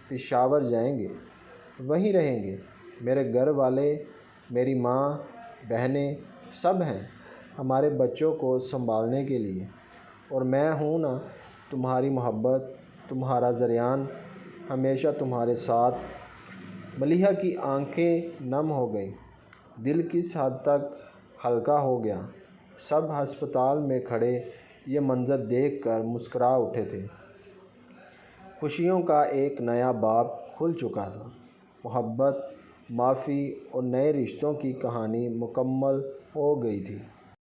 پشاور جائیں گے، وہیں رہیں گے، میرے گھر والے، میری ماں، بہنیں سب ہیں ہمارے بچوں کو سنبھالنے کے لیے، اور میں ہوں نا، تمہاری محبت، تمہارا ذریعہ ہمیشہ تمہارے ساتھ۔ ملیحہ کی آنکھیں نم ہو گئیں، دل کس حد تک ہلکا ہو گیا۔ سب ہسپتال میں کھڑے یہ منظر دیکھ کر مسکرا اٹھے تھے۔ خوشیوں کا ایک نیا باب کھل چکا تھا۔ محبت، معافی اور نئے رشتوں کی کہانی مکمل ہو گئی تھی۔